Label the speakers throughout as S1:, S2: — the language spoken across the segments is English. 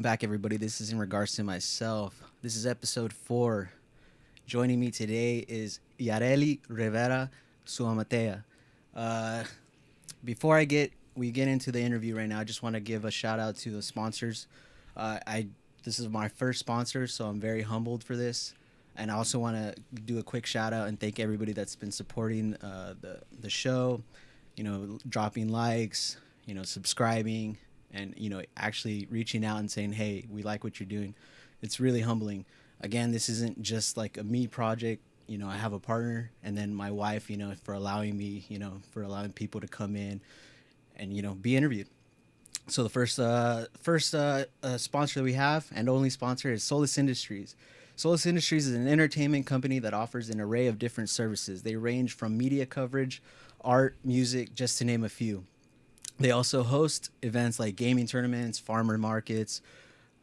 S1: back, everybody. This is in regards to myself. This is episode 4. Joining me today is Yareli Suamataia. Before we get into the interview right now, I just want to give a shout out to the sponsors. This is my first sponsor, so I'm very humbled for this. And I also want to do a quick shout out and thank everybody that's been supporting the show, dropping likes, subscribing, and, actually reaching out and saying, hey, we like what you're doing. It's really humbling. Again, this isn't just like a me project. I have a partner and then my wife, for allowing me, for allowing people to come in and, be interviewed. So the first sponsor that we have and only sponsor is Solus Industries. Solus Industries is an entertainment company that offers an array of different services. They range from media coverage, art, music, just to name a few. They also host events like gaming tournaments, farmer markets,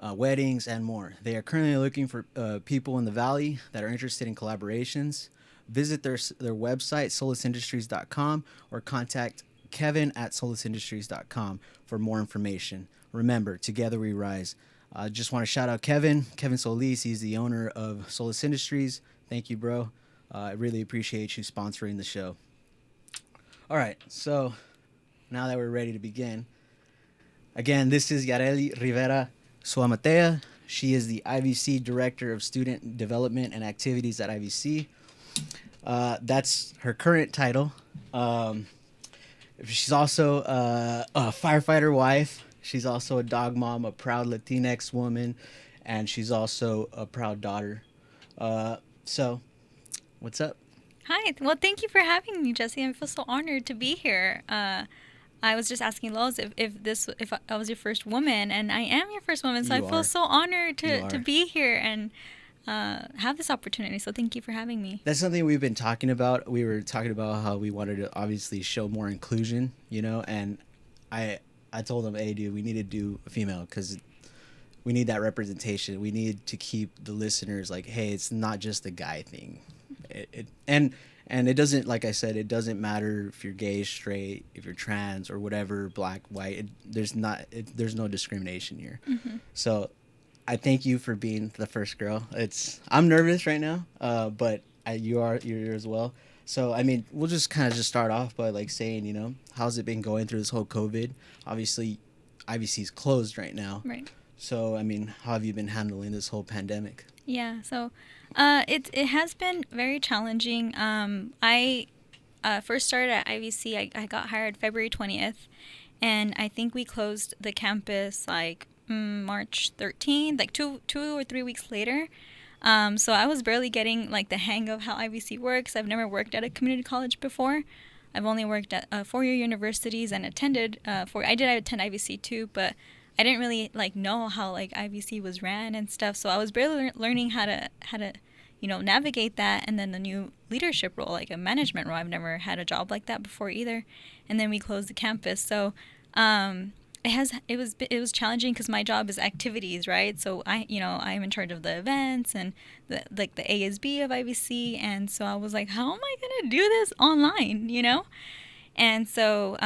S1: weddings, and more. They are currently looking for people in the Valley that are interested in collaborations. Visit their website, solusindustries.com, or contact Kevin at solusindustries.com for more information. Remember, together we rise. I just want to shout out Kevin Solis. He's the owner of Solus Industries. Thank you, bro. I really appreciate you sponsoring the show. All right, so now that we're ready to begin, again, this is Yareli Suamataia. She is the IVC Director of Student Development and Activities at IVC. That's her current title. She's also a firefighter wife. She's also a dog mom, a proud Latinx woman, and she's also a proud daughter. So, what's up?
S2: Hi. Well, thank you for having me, Jesse. I feel so honored to be here. I was just asking Lois if I was your first woman, and I am your first woman, so I feel so honored to be here and have this opportunity. So thank you for having me.
S1: That's something we've been talking about. We were talking about how we wanted to obviously show more inclusion, and I told him, hey, dude, we need to do a female because we need that representation. We need to keep the listeners like, hey, it's not just a guy thing. And it doesn't, like I said, it doesn't matter if you're gay, straight, if you're trans or whatever, black, white. There's no discrimination here. Mm-hmm. So I thank you for being the first girl. I'm nervous right now, but you're as well. So, I mean, we'll just kind of just start off by like saying, how's it been going through this whole COVID? Obviously, IVC's closed right now.
S2: Right.
S1: So, I mean, how have you been handling this whole pandemic?
S2: Yeah. So, it has been very challenging. I first started at IVC. I got hired February 20th, and I think we closed the campus like March 13th, like two or 3 weeks later. So I was barely getting like the hang of how IVC works. I've never worked at a community college before. I've only worked at 4-year universities and attended I did attend IVC too, but I didn't really like know how like IVC was ran and stuff. So I was barely learning how to navigate that. And then the new leadership role, like a management role, I've never had a job like that before either. And then we closed the campus. So it was challenging because my job is activities, right? So I'm in charge of the events and the ASB of IVC, and so I was like, how am I gonna do this online, And so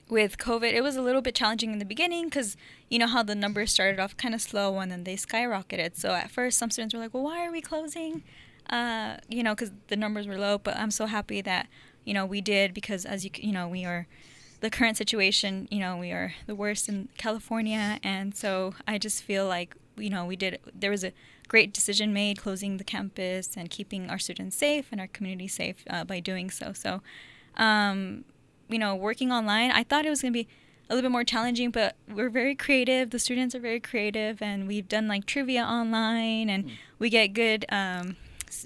S2: with COVID, it was a little bit challenging in the beginning because how the numbers started off kind of slow and then they skyrocketed. So at first, some students were like, well, why are we closing? Because the numbers were low. But I'm so happy that we did, because as we are. The current situation, we are the worst in California, and so I just feel like, there was a great decision made closing the campus and keeping our students safe and our community safe by doing so. So, working online, I thought it was going to be a little bit more challenging, but we're very creative. The students are very creative, and we've done like trivia online, and we get good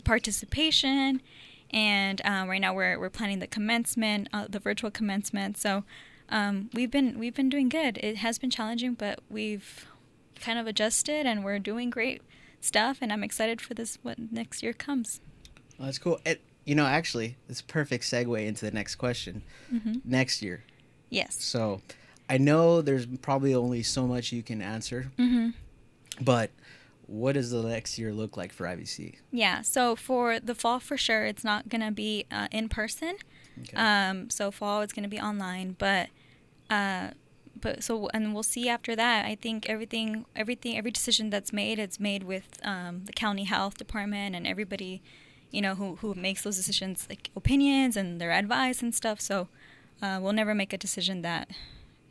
S2: participation. And right now we're planning the commencement, the virtual commencement. So we've been doing good. It has been challenging, but we've kind of adjusted, and we're doing great stuff. And I'm excited for what next year comes.
S1: Oh, that's cool. Actually, it's a perfect segue into the next question. Mm-hmm. Next year.
S2: Yes.
S1: So I know there's probably only so much you can answer, but what does the next year look like for IVC?
S2: Yeah, so for the fall, for sure, it's not going to be in person. Okay. So fall, it's going to be online. But and we'll see after that. I think every decision that's made, it's made with the county health department and everybody, who makes those decisions, like opinions and their advice and stuff. So we'll never make a decision that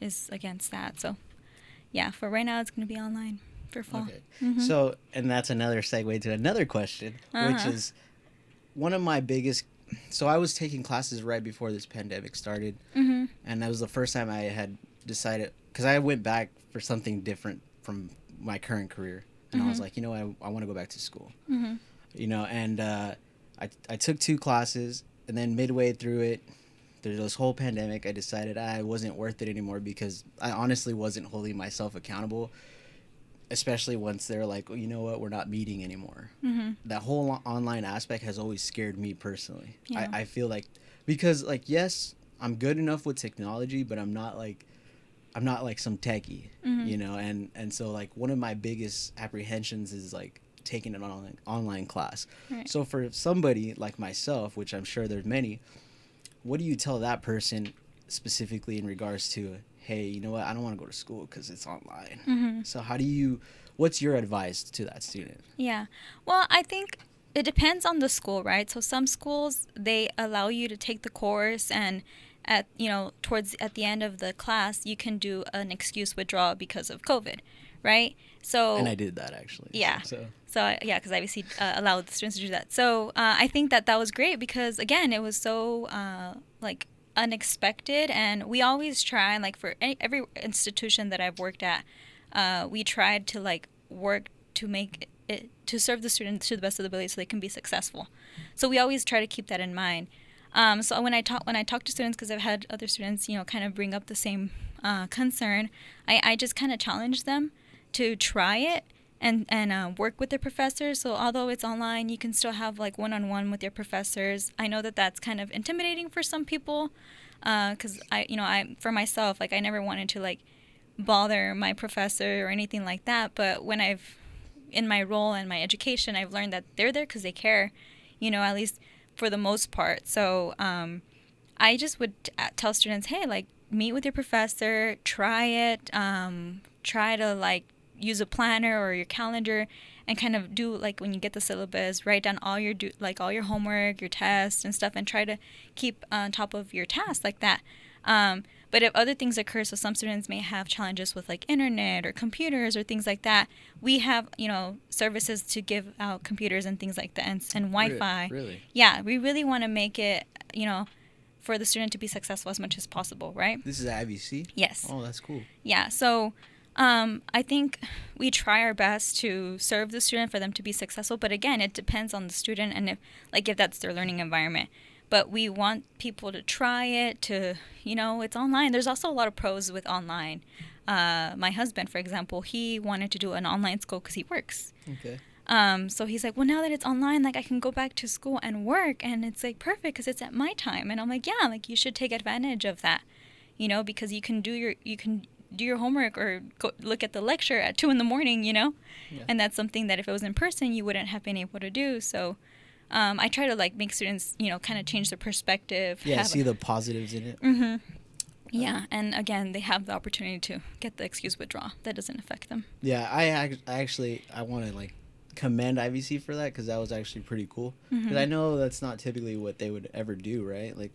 S2: is against that. So yeah, for right now, it's going to be online for fall.
S1: Okay. So, and that's another segue to another question, which is one of my biggest. So I was taking classes right before this pandemic started, and that was the first time I had decided, because I went back for something different from my current career, and I was like, I want to go back to school, and I took 2 classes, and then midway through it, through this whole pandemic, I decided I wasn't worth it anymore, because I honestly wasn't holding myself accountable, especially once they're like, you know what, we're not meeting anymore. That whole online aspect has always scared me personally. Yeah. I feel like, because like, yes, I'm good enough with technology, but I'm not like some techie, and so like one of my biggest apprehensions is like taking an online class. Right. So for somebody like myself, which I'm sure there's many, what do you tell that person specifically in regards to, hey, you know what, I don't want to go to school because it's online. So what's your advice to that student?
S2: Yeah. Well, I think it depends on the school, right? So some schools, they allow you to take the course, and at the end of the class, you can do an excuse withdrawal because of COVID, right? So,
S1: and I did that actually.
S2: Yeah. So yeah, because IBC allowed the students to do that. So I think that was great, because again, it was so unexpected, and we always try, like for every institution that I've worked at, we tried to like work to make it to serve the students to the best of the ability so they can be successful. So we always try to keep that in mind. So when I talk to students, because I've had other students kind of bring up the same concern, I just kind of challenge them to try it and work with their professors. So although it's online, you can still have like one-on-one with your professors. I know that that's kind of intimidating for some people, because I for myself, like I never wanted to like bother my professor or anything like that. But when in my role and my education, I've learned that they're there because they care, at least for the most part. So I just would tell students, hey, like meet with your professor, try it, try to like use a planner or your calendar, and kind of do like when you get the syllabus, write down all your all your homework, your tests and stuff, and try to keep on top of your tasks like that. But if other things occur, so some students may have challenges with like internet or computers or things like that, we have services to give out computers and things like that, and Wi-Fi.
S1: Really?
S2: Yeah, we really want to make it for the student to be successful as much as possible, right?
S1: This is at IVC?
S2: Yes.
S1: Oh, that's cool.
S2: Yeah, so I think we try our best to serve the student for them to be successful, but again, it depends on the student and if that's their learning environment. But we want people to try it, to, it's online. There's also a lot of pros with online. My husband, for example, he wanted to do an online school because he works.
S1: Okay.
S2: So he's like, well, now that it's online, like I can go back to school and work, and it's like perfect because it's at my time. And I'm like, yeah, like you should take advantage of that, because you can do your homework or go look at the lecture at 2 a.m, Yeah. And that's something that if it was in person, you wouldn't have been able to do. So I try to like make students, kind of change their perspective.
S1: Yeah, see the positives in it.
S2: Mm-hmm. Yeah, and again, they have the opportunity to get the excuse withdraw. That doesn't affect them.
S1: Yeah, I want to like commend IVC for that, because that was actually pretty cool. Because I know that's not typically what they would ever do, right? Like.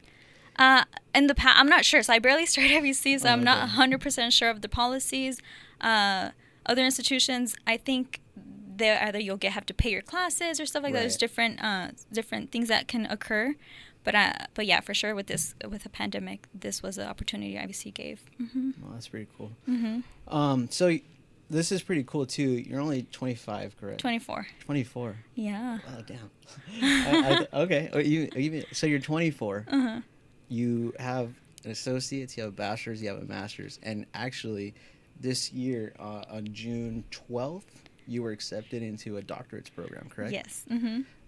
S2: In the past, I'm not sure. So I barely started IVC, so I'm not 100% sure of the policies. Other institutions, I think either you'll have to pay your classes or stuff like that. There's different things that can occur, but yeah, for sure with a pandemic, this was an opportunity IVC gave.
S1: Well, that's pretty cool. So this is pretty cool too. You're only 25, correct?
S2: 24.
S1: 24.
S2: Yeah.
S1: Oh damn. Okay. So you're 24. You have an associate's, you have a bachelor's, you have a master's, and actually, this year on June 12th. You were accepted into a doctorate's program, correct?
S2: Yes.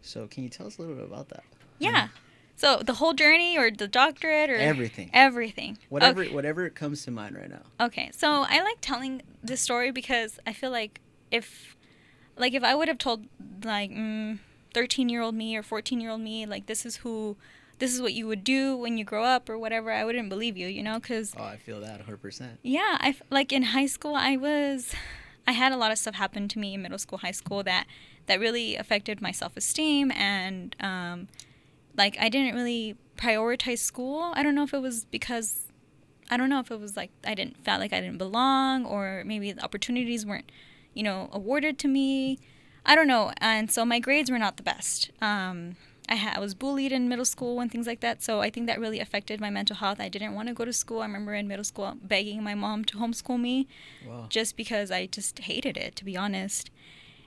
S1: So can you tell us a little bit about that?
S2: Yeah. So the whole journey, or the doctorate, or
S1: everything.
S2: Whatever
S1: comes to mind right now.
S2: Okay. So I like telling this story because I feel like if I would have told like 13-year-old me or 14-year-old me, like this is who this is what you would do when you grow up or whatever, I wouldn't believe you, you know, because
S1: Oh, I feel that 100%.
S2: yeah, like in high school, I had a lot of stuff happen to me in middle school, high school that really affected my self-esteem, and like I didn't really prioritize school. I don't know if it was because I don't know if it was like I didn't felt like I didn't belong, or maybe the opportunities weren't, you know, awarded to me. I don't know. And so my grades were not the best. I was bullied in middle school and things like that. So I think that really affected my mental health. I didn't want to go to school. I remember in middle school begging my mom to homeschool me.
S1: Wow.
S2: Just because I just hated it, to be honest.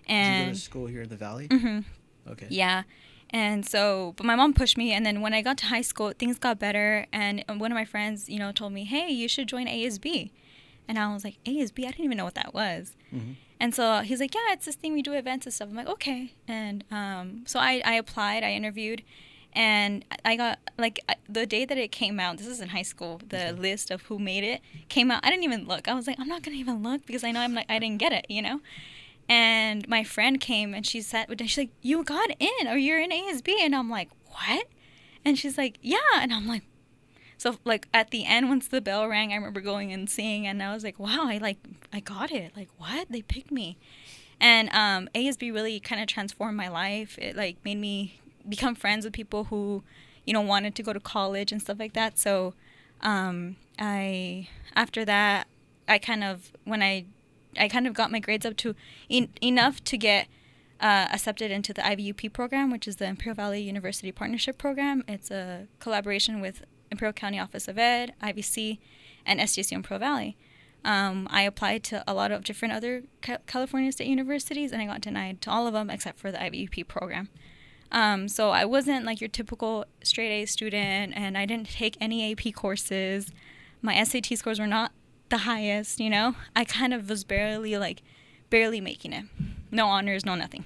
S1: And did you go to school here in the Valley?
S2: Mm-hmm.
S1: Okay.
S2: Yeah. And so, but my mom pushed me. And then when I got to high school, things got better. And one of my friends, you know, told me, hey, you should join ASB. And I was like, ASB? I didn't even know what that was. Mm-hmm. And so he's like, yeah, it's this thing we do events and stuff. I'm like, okay. And so I applied, I interviewed, and I got, like, the day that it came out, this is in high school, the list of who made it came out. I didn't even look. I was like, I'm not going to even look because I know I didn't get it, you know? And my friend came and she said, she's like, you got in, or you're in ASB. And I'm like, what? And she's like, yeah. And I'm like, so, like, at the end, once the bell rang, I remember going and seeing, and I was like, wow, I got it. Like, what? They picked me. And ASB really kind of transformed my life. It, like, made me become friends with people who, you know, wanted to go to college and stuff like that. So, after that, I kind of got my grades up to enough to get accepted into the IVUP program, which is the Imperial Valley University Partnership Program. It's a collaboration with Imperial County Office of Ed, IVC, and SDSU Imperial Valley. I applied to a lot of different other California state universities, and I got denied to all of them except for the IVUP program. So I wasn't like your typical straight A student, and I didn't take any AP courses. My SAT scores were not the highest, you know? I kind of was barely making it. No honors, no nothing.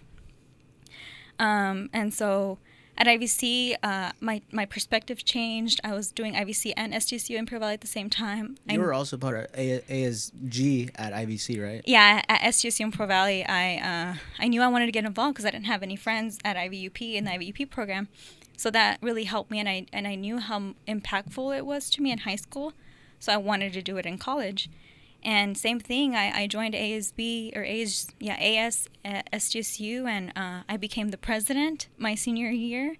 S2: And so at IVC, my perspective changed. I was doing IVC and SDSU Imperial Valley at the same time.
S1: You were also part of ASG at IVC, right?
S2: Yeah, at SDSU Imperial Valley, I knew I wanted to get involved because I didn't have any friends at IVUP in the IVUP program. So that really helped me, and I knew how impactful it was to me in high school. So I wanted to do it in college. And same thing, I joined ASB, or AS at SDSU, and I became the president my senior year.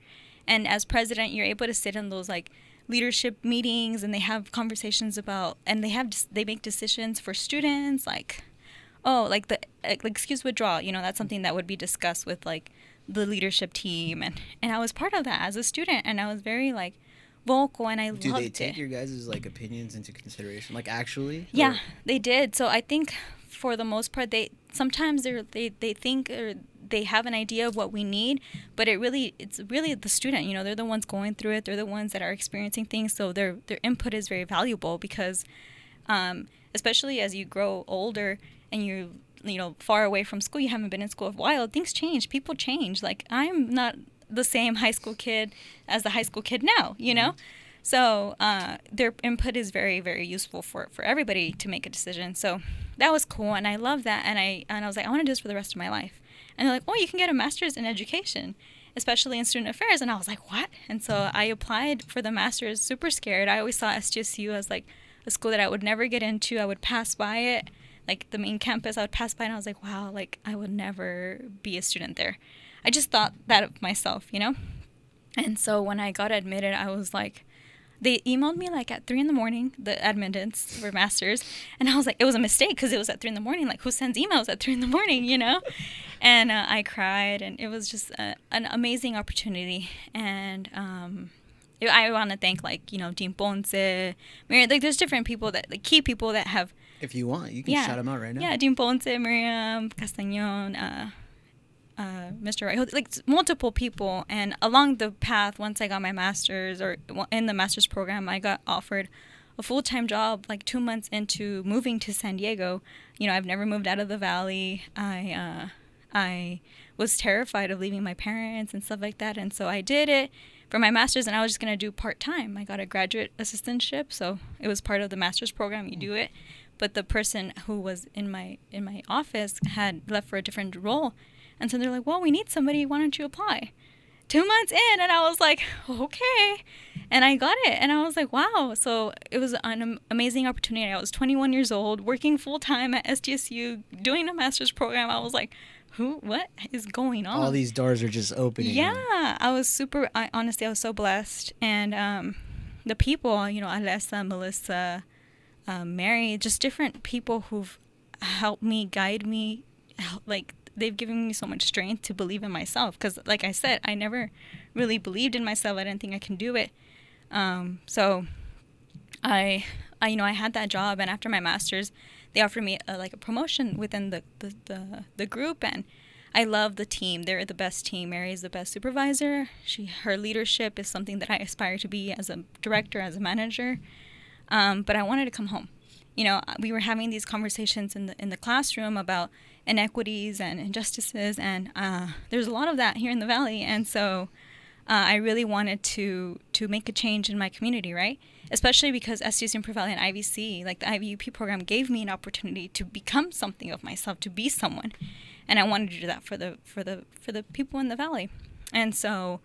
S2: And as president, you're able to sit in those like leadership meetings, and they have conversations about, and they make decisions for students, like, oh, like the excuse withdrawal, you know, that's something that would be discussed with like the leadership team, and I was part of that as a student, and I was very like vocal, and I loved it.
S1: Do they take your guys' like opinions into consideration, like actually?
S2: Yeah, they did. So I think for the most part, they think, or they have an idea of what we need, but it's really the student. You know, they're the ones going through it. They're the ones that are experiencing things. So their input is very valuable because, especially as you grow older and you know far away from school, you haven't been in school a while. Things change. People change. Like, I'm not the same high school kid as the high school kid now, you know? So their input is very, very useful for everybody to make a decision. So that was cool, and I love that. And I was like, I want to do this for the rest of my life. And they're like, oh, you can get a master's in education, especially in student affairs. And I was like, what? And so I applied for the master's, super scared. I always saw SGSU as like a school that I would never get into. I would pass by it, like the main campus, I would pass by, and I was like, wow, like I would never be a student there. I just thought that of myself, you know? And so when I got admitted, I was like, they emailed me like at 3 a.m, the admittance for masters. And I was like, it was a mistake because it was at 3 a.m. Like, who sends emails at 3 a.m, you know? And I cried, and it was just an amazing opportunity. And I want to thank, like, you know, Dean Ponce, Miriam, like, there's different people like key people that have.
S1: If you want, you can shout them out right now.
S2: Yeah, Dean Ponce, Miriam, Castañon, Mr. Wright, like multiple people. And along the path, once I got my master's, or in the master's program, I got offered a full-time job like 2 months into moving to San Diego. You know, I've never moved out of the Valley. I was terrified of leaving my parents and stuff like that. And so I did it for my master's, and I was just going to do part-time. I got a graduate assistantship, so it was part of the master's program. You do it. But the person who was in my office had left for a different role. And so they're like, well, we need somebody. Why don't you apply? 2 months in, and I was like, okay. And I got it. And I was like, wow. So it was an amazing opportunity. I was 21 years old, working full time at SDSU, doing a master's program. I was like, what is going on?
S1: All these doors are just opening.
S2: Yeah. Honestly, I was so blessed. And the people, you know, Alessa, Melissa, Mary, just different people who've helped me, guide me, like, they've given me so much strength to believe in myself. Because, like I said, I never really believed in myself. I didn't think I can do it. So I had that job, and after my master's, they offered me a promotion within the group, and I love the team. They're the best team. Mary is the best supervisor. Her leadership is something that I aspire to be as a director, as a manager. But I wanted to come home. You know, we were having these conversations in the classroom about inequities and injustices, and there's a lot of that here in the Valley, and so I really wanted to make a change in my community, right? Especially because SDSU Improved Valley and IVC, like the IVUP program, gave me an opportunity to become something of myself, to be someone, and I wanted to do that for the people in the Valley, and so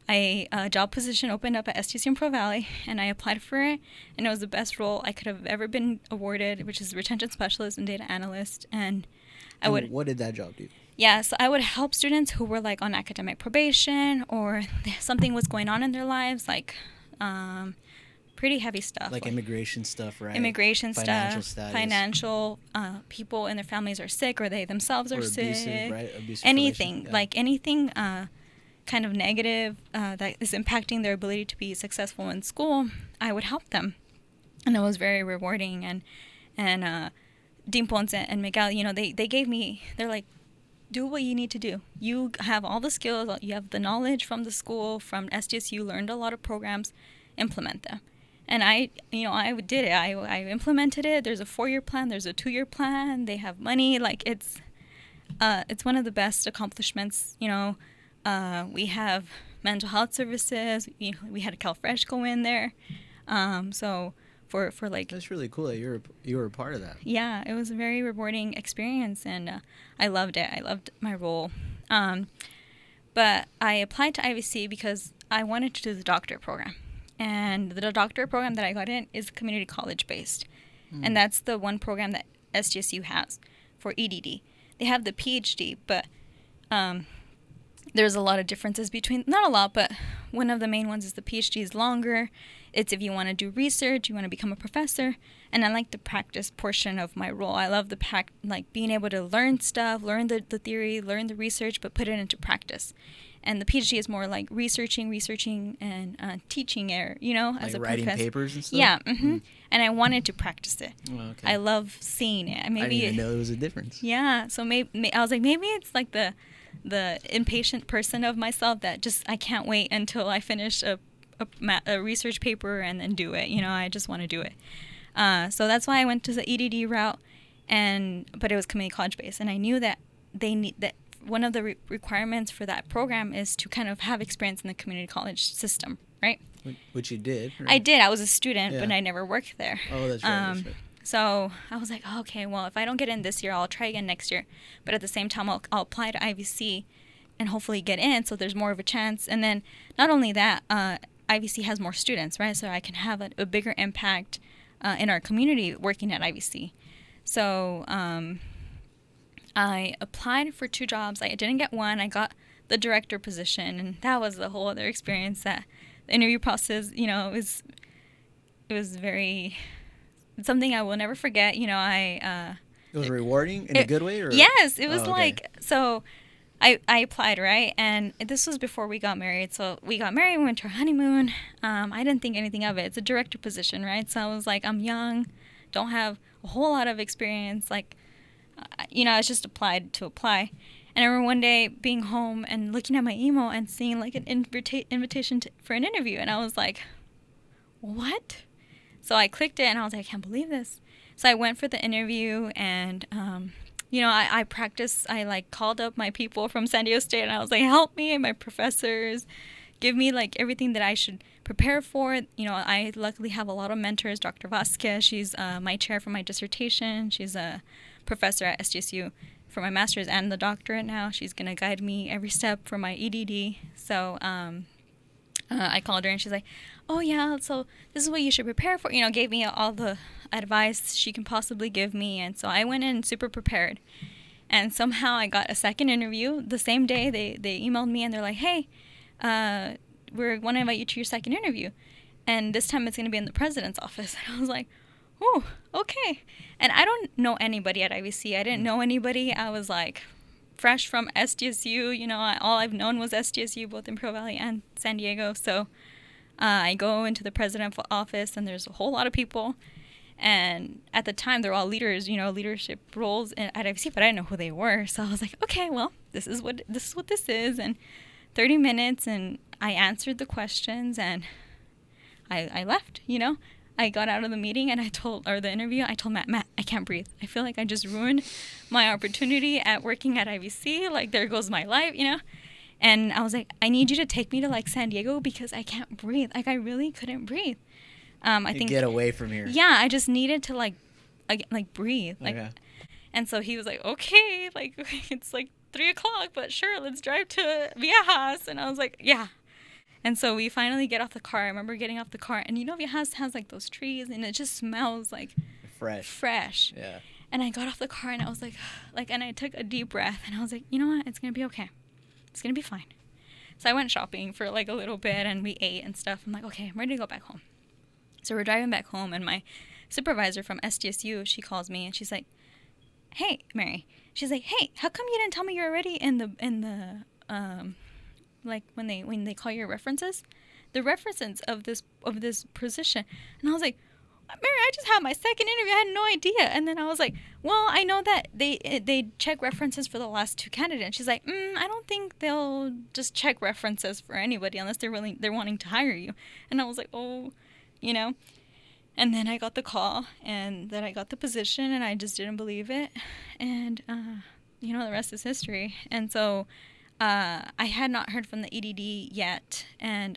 S2: a job position opened up at SDSU Improved Valley, and I applied for it, and it was the best role I could have ever been awarded, which is retention specialist and data analyst, and
S1: what did that job do?
S2: Yeah, so I would help students who were like on academic probation, or something was going on in their lives, like pretty heavy stuff.
S1: Like immigration stuff, right?
S2: Immigration
S1: Financial
S2: stuff,
S1: status.
S2: financial, people in their families are sick, or they themselves are
S1: abusive,
S2: sick.
S1: right? Abusive
S2: anything,
S1: yeah.
S2: like anything kind of negative that is impacting their ability to be successful in school, I would help them. And it was very rewarding. And Dean Ponce and Miguel, you know, they gave me, they're like, do what you need to do. You have all the skills, you have the knowledge from the school, from SDSU, learned a lot of programs, implement them. And I did it. I implemented it. There's a 4-year plan. There's a 2-year plan. They have money. Like, it's one of the best accomplishments. You know, we have mental health services. You know, we had a CalFresh go in there. So for like,
S1: that's really cool that you were a part of that.
S2: Yeah, it was a very rewarding experience, and I loved it. I loved my role. But I applied to IVC because I wanted to do the doctorate program. And the doctorate program that I got in is community college based. And that's the one program that SDSU has for EDD. They have the PhD, but there's a lot of differences between, not a lot, but one of the main ones is the PhD is longer. It's if you want to do research, you want to become a professor. And I like the practice portion of my role. I love like being able to learn stuff, learn the theory, learn the research, but put it into practice. And the PhD is more like researching, and teaching, you know, as
S1: like
S2: a
S1: writing
S2: professor.
S1: papers and stuff?
S2: Yeah, and I wanted to practice it.
S1: Oh, okay.
S2: I love seeing it.
S1: I didn't even know there was a difference.
S2: Yeah, so maybe I was like, maybe it's like the impatient person of myself that just, I can't wait until I finish a research paper and then do it. You know, I just want to do it. So that's why I went to the EDD route, but it was community college based, and I knew that one of the requirements for that program is to kind of have experience in the community college system, right?
S1: Which you did. Right?
S2: I did. I was a student, but I never worked there.
S1: Oh, that's right. That's right.
S2: So I was like, oh, okay, well, if I don't get in this year, I'll try again next year. But at the same time, I'll apply to IVC and hopefully get in, so there's more of a chance. And then not only that, IVC has more students, right? So I can have a bigger impact in our community working at IVC. So I applied for 2 jobs. I didn't get one. I got the director position, and that was a whole other experience. That the interview process, you know, it was very, something I will never forget. You know,
S1: it was rewarding in a good way, or
S2: yes, it was
S1: okay.
S2: like, so I applied, right? And this was before we got married. So we got married, we went to our honeymoon. I didn't think anything of it. It's a director position, right? So I was like, I'm young, don't have a whole lot of experience. Like, you know, I just applied to apply. And I remember one day being home and looking at my email and seeing like an invitation for an interview. And I was like, what? So I clicked it and I was like, I can't believe this. So I went for the interview, and you know, I practiced. I like called up my people from San Diego State, and I was like, help me, my professors, give me like everything that I should prepare for. You know, I luckily have a lot of mentors. Dr. Vasquez, she's my chair for my dissertation. She's a professor at SDSU for my master's and the doctorate now. She's going to guide me every step for my EDD. So I called her and she's like, oh, yeah, so this is what you should prepare for. Gave me all the advice she can possibly give me. And so I went in super prepared. And somehow I got a second interview. The same day they emailed me and they're like, hey, we want to invite you to your second interview. And this time it's going to be in the president's office. And I was like, oh, okay. And I don't know anybody at IVC. I didn't know anybody. I was like fresh from SDSU. All I've known was SDSU, both in Pro Valley and San Diego. So I go into the president's office and there's a whole lot of people. And at the time, they're all leaders, leadership roles at IVC, but I didn't know who they were. So I was like, okay, well, this is what this is. And 30 minutes, and I answered the questions, and I left. I got out of the meeting, and the interview, I told Matt, I can't breathe. I feel like I just ruined my opportunity at working at IVC. Like, there goes my life, And I was like, I need you to take me to, like, San Diego because I can't breathe. Like, I really couldn't breathe. I think
S1: get away from here.
S2: Yeah, I just needed to like breathe.
S1: Okay.
S2: And so he was like, okay, like it's like 3:00, but sure, let's drive to Viejas. And I was like, yeah. And so we finally get off the car. I remember getting off the car, and Viejas has like those trees, and it just smells like fresh.
S1: Yeah.
S2: And I got off the car, and I was like, and I took a deep breath, and I was like, you know what? It's gonna be okay. It's gonna be fine. So I went shopping for like a little bit, and we ate and stuff. I'm like, okay, I'm ready to go back home. So we're driving back home, and my supervisor from SDSU, she calls me, and she's like, hey, Mary. She's like, hey, how come you didn't tell me you're already in the like when they call your references? The references of this position. And I was like, Mary, I just had my second interview. I had no idea. And then I was like, well, I know that they check references for the last two candidates. She's like, I don't think they'll just check references for anybody unless they're wanting to hire you. And I was like, oh. And then I got the call, and then I got the position, and I just didn't believe it. And, the rest is history. And so I had not heard from the EDD yet. And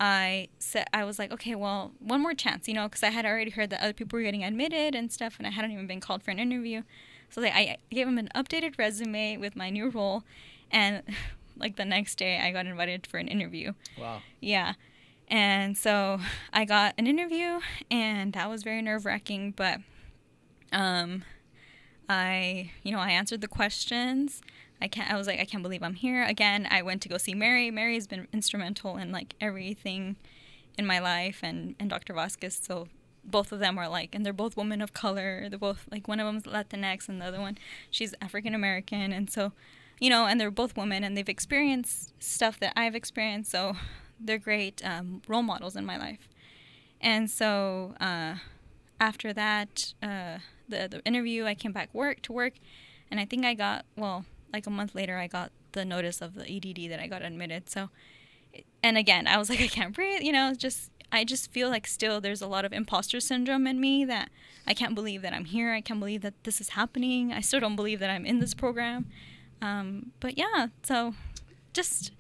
S2: I was like, okay, well, one more chance, because I had already heard that other people were getting admitted and stuff, and I hadn't even been called for an interview. So I gave him an updated resume with my new role. And, like, the next day, I got invited for an interview.
S1: Wow.
S2: Yeah. And so I got an interview, and that was very nerve-wracking, but I answered the questions. I was like, I can't believe I'm here. Again, I went to go see Mary. Mary's been instrumental in like everything in my life, and Dr. Vasquez. So both of them are like, and they're both women of color. They're both like, one of them's Latinx and the other one, she's African American. And so, and they're both women, and they've experienced stuff that I've experienced. So they're great role models in my life. And so after that, the interview, I came back to work, and I think I got, like a month later, I got the notice of the EDD that I got admitted. So, and again, I was like, I can't breathe, I just feel like still there's a lot of imposter syndrome in me, that I can't believe that I'm here. I can't believe that this is happening. I still don't believe that I'm in this program. But yeah, so just...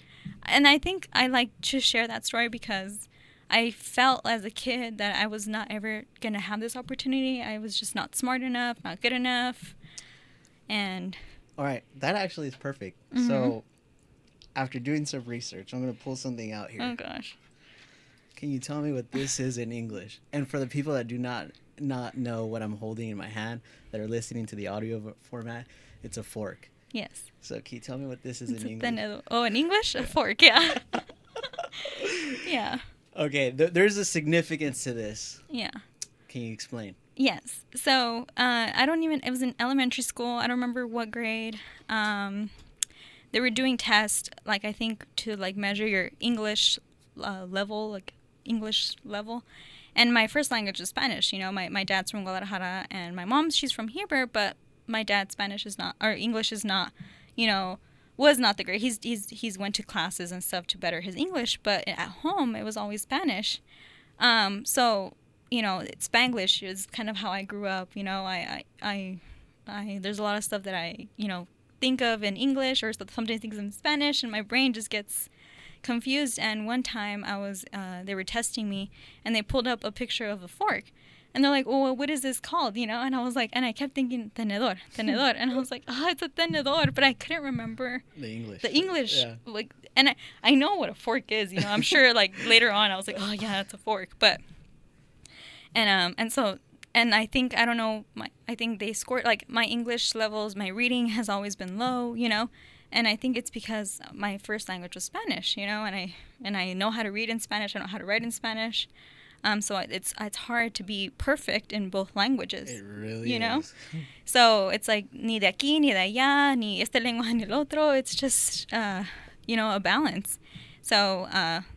S2: And I think I like to share that story because I felt as a kid that I was not ever going to have this opportunity. I was just not smart enough, not good enough. And...
S1: All right. That actually is perfect. Mm-hmm. So after doing some research, I'm going to pull something out here.
S2: Oh, gosh.
S1: Can you tell me what this is in English? And for the people that do not know what I'm holding in my hand, that are listening to the audio format, it's a fork.
S2: Yes.
S1: So can you tell me what this is in English?
S2: In English? A fork, yeah. Yeah.
S1: Okay, there's a significance to this.
S2: Yeah.
S1: Can you explain?
S2: Yes. So it was in elementary school. I don't remember what grade. They were doing tests, like I think to like measure your English level, like English level. And my first language is Spanish. My dad's from Guadalajara, and my mom, she's from Heber, but my dad's Spanish is not, or English is not, was not the great. He's went to classes and stuff to better his English, but at home it was always Spanish. So Spanglish is kind of how I grew up. I there's a lot of stuff that I think of in English or sometimes think in Spanish, and my brain just gets confused. And one time they were testing me, and they pulled up a picture of a fork. And they're like, oh, what is this called? You know? And I was like, and I kept thinking tenedor, tenedor. And I was like, oh, it's a tenedor. But I couldn't remember
S1: The English.
S2: the English.
S1: Yeah.
S2: Like, and I know what a fork is, you know? I'm sure like later on I was like, oh yeah, it's a fork. But, and so, and I think, I don't know, I think they scored, like my English levels, my reading has always been low, you know? And I think it's because my first language was Spanish, you know, and I know how to read in Spanish, I know how to write in Spanish. So it's hard to be perfect in both languages.
S1: It really
S2: you know?
S1: is.
S2: So it's like ni de aquí, ni de allá, ni este lenguaje ni el otro. It's just, you know, a balance. So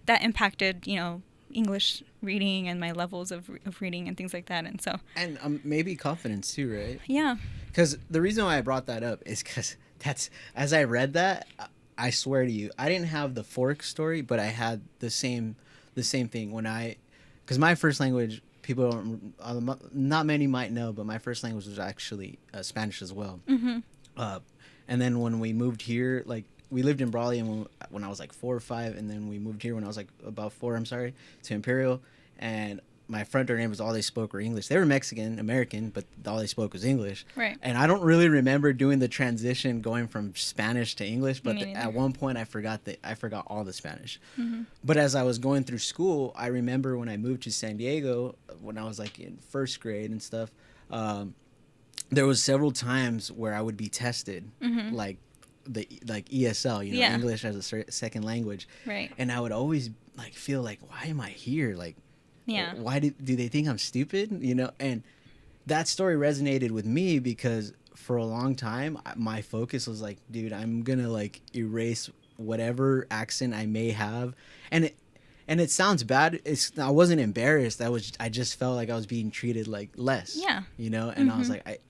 S2: that impacted, you know, English reading and my levels of reading and things like that. And so.
S1: And maybe confidence too, right?
S2: Yeah.
S1: Because the reason why I brought that up is because as I read that, I swear to you, I didn't have the fork story, but I had the same thing because my first language, people don't, not many might know, but my first language was actually Spanish as well.
S2: Mm-hmm.
S1: And then when we moved here, like we lived in Brawley when I was like 4 or 5, and then we moved here when I was like about 4. I'm sorry, to Imperial, and my front door neighbors, all they spoke were English. They were Mexican American, but all they spoke was English.
S2: Right.
S1: And I don't really remember doing the transition going from Spanish to English, but at one point I forgot all the Spanish.
S2: Mm-hmm.
S1: But as I was going through school, I remember when I moved to San Diego when I was like in first grade and stuff. There was several times where I would be tested,
S2: Mm-hmm.
S1: like ESL, you know,
S2: Yeah.
S1: English as a second language.
S2: Right.
S1: And I would always like feel like, why am I here? Like,
S2: Yeah.
S1: why do they think I'm stupid? You know, and that story resonated with me because for a long time, my focus was like, dude, I'm gonna like erase whatever accent I may have, and it sounds bad. I wasn't embarrassed. I just felt like I was being treated like less.
S2: Yeah.
S1: You know, and I was
S2: Mm-hmm.
S1: like,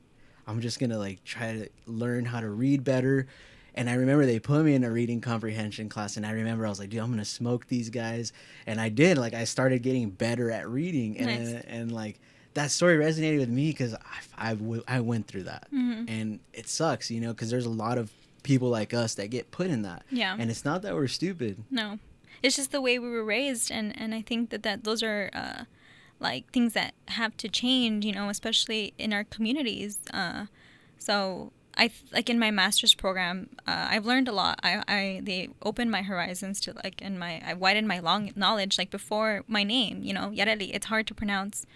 S1: I'm just gonna like try to learn how to read better. And I remember they put me in a reading comprehension class, and I remember I was like, dude, I'm gonna smoke these guys. And I did. Like I started getting better at reading, and
S2: Nice.
S1: and like that story resonated with me because I went through that,
S2: Mm-hmm.
S1: and it sucks, you know, because there's a lot of people like us that get put in that.
S2: Yeah.
S1: And it's not that we're stupid.
S2: No, it's just the way we were raised, and I think that those are like things that have to change, you know, especially in our communities. So like in my master's program, I've learned a lot. They opened my horizons to like I widened my long knowledge. Like before my name, you know, Yareli, it's hard to pronounce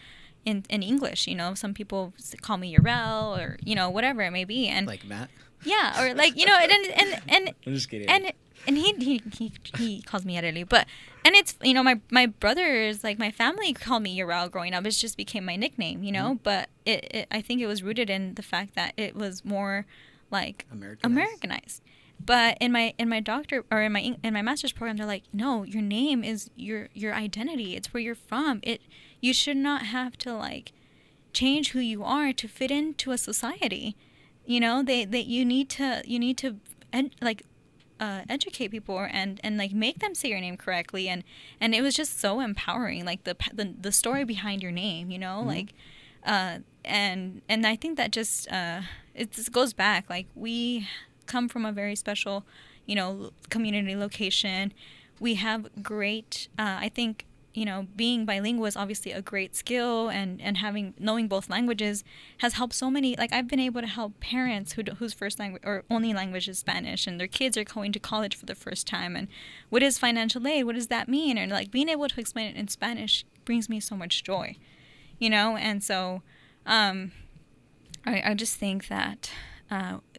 S2: in English. You know, some people call me Yarel or you know whatever it may be, and
S1: Like Matt.
S2: yeah, or like you know, and
S1: I'm just kidding.
S2: and he calls me Yareli, but and it's you know my brothers like my family called me Yarel growing up. It just became my nickname, you know.
S1: Mm-hmm.
S2: But it I think it was rooted in the fact that it was more like Americanized. But in my doctor or in my master's program, they're like, no, your name is your identity. It's where you're from. You should not have to like change who you are to fit into a society. You know, you need to educate people and like make them say your name correctly and it was just so empowering, like the story behind your name, you know.
S1: Mm-hmm.
S2: Like and I think that just it just goes back, like we come from a very special, you know, community location. We have great I think, you know, being bilingual is obviously a great skill, and knowing both languages has helped so many. Like I've been able to help parents whose first language or only language is Spanish, and their kids are going to college for the first time. And what is financial aid? What does that mean? And like being able to explain it in Spanish brings me so much joy, you know. And so, I just think that.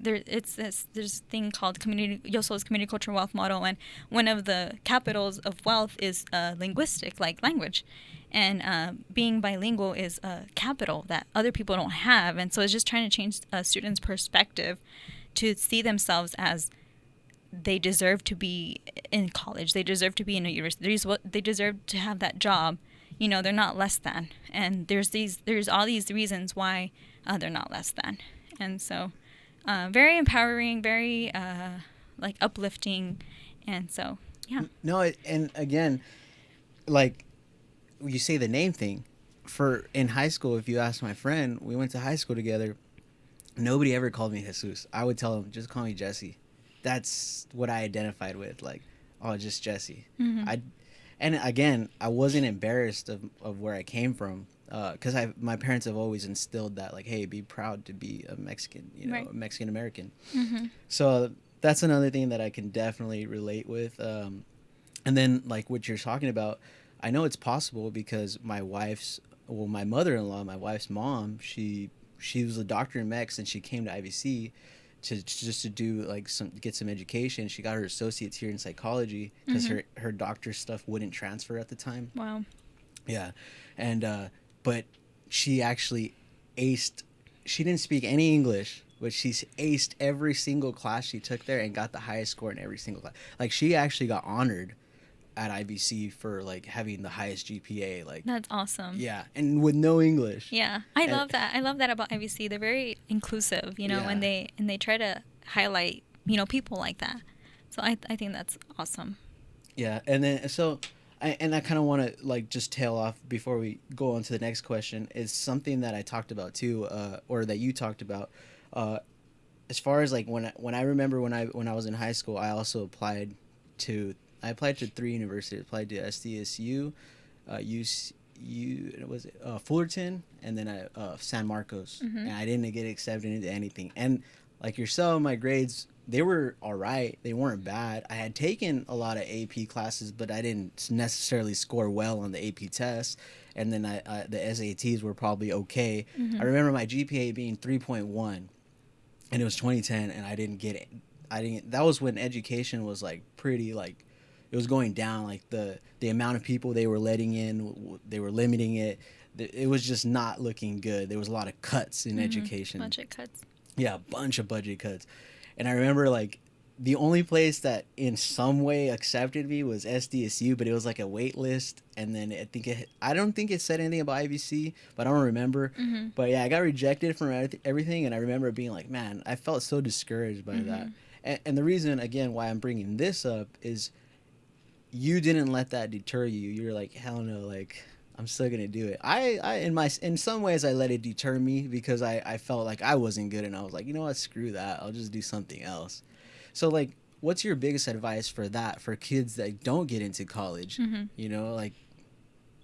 S2: There's this thing called Yoso's community culture wealth model, and one of the capitals of wealth is linguistic, like language, and being bilingual is a capital that other people don't have, and so it's just trying to change a student's perspective to see themselves as they deserve to be in college, they deserve to be in a university, they deserve to have that job, you know, they're not less than, and there's all these reasons why they're not less than, and so. Very empowering, very like uplifting, and so yeah.
S1: No, and again, like you say the name thing. For in high school, if you ask my friend, we went to high school together. Nobody ever called me Jesus. I would tell him, just call me Jesse. That's what I identified with. Like, oh, just Jesse.
S2: Mm-hmm.
S1: And again, I wasn't embarrassed of where I came from. because my parents have always instilled that, like, hey, be proud to be a Mexican,
S2: Right.
S1: a Mexican American.
S2: Mm-hmm.
S1: So that's another thing that I can definitely relate with. And then, like what you're talking about, I know it's possible because my mother-in-law, my wife's mom, she was a doctor in Mex, and she came to IVC to do like get some education. She got her associates here in psychology because
S2: Mm-hmm.
S1: her doctor's stuff wouldn't transfer at the time.
S2: Wow.
S1: Yeah, and but she actually aced. She didn't speak any English, but she aced every single class she took there and got the highest score in every single class. Like, she actually got honored at IVC for like having the highest GPA. Like,
S2: That's awesome.
S1: yeah, and with no English.
S2: Yeah, I love that. I love that about IVC. They're very inclusive,
S1: Yeah.
S2: and they try to highlight, people like that. So I think that's awesome.
S1: Yeah, and then so I kind of want to like just tail off before we go on to the next question is something that I talked about too, or that you talked about. Uh, as far as like when I remember when I was in high school, I also applied to 3 universities. I applied to SDSU, was it Fullerton, and then San Marcos,
S2: Mm-hmm.
S1: and I didn't get accepted into anything. And like yourself, my grades, they were all right. They weren't bad. I had taken a lot of AP classes, but I didn't necessarily score well on the AP tests. And then the SATs were probably okay.
S2: Mm-hmm.
S1: I remember my GPA being 3.1, and it was 2010, and I didn't get it. I didn't. That was when education was like pretty like, it was going down. Like the amount of people they were letting in, they were limiting it. It was just not looking good. There was a lot of cuts in education.
S2: Budget cuts.
S1: Yeah, a bunch of budget cuts. And I remember like the only place that in some way accepted me was SDSU, but it was like a wait list. And then I don't think it said anything about IVC, but I don't remember.
S2: Mm-hmm.
S1: But yeah, I got rejected from everything. And I remember being like, man, I felt so discouraged by that. And the reason, again, why I'm bringing this up is you didn't let that deter you. You were like, hell no, like, I'm still gonna do it. In some ways I let it deter me because I felt like I wasn't good, and I was like, you know what, screw that. I'll just do something else. So like, what's your biggest advice for that, for kids that don't get into college?
S2: Mm-hmm.
S1: Like,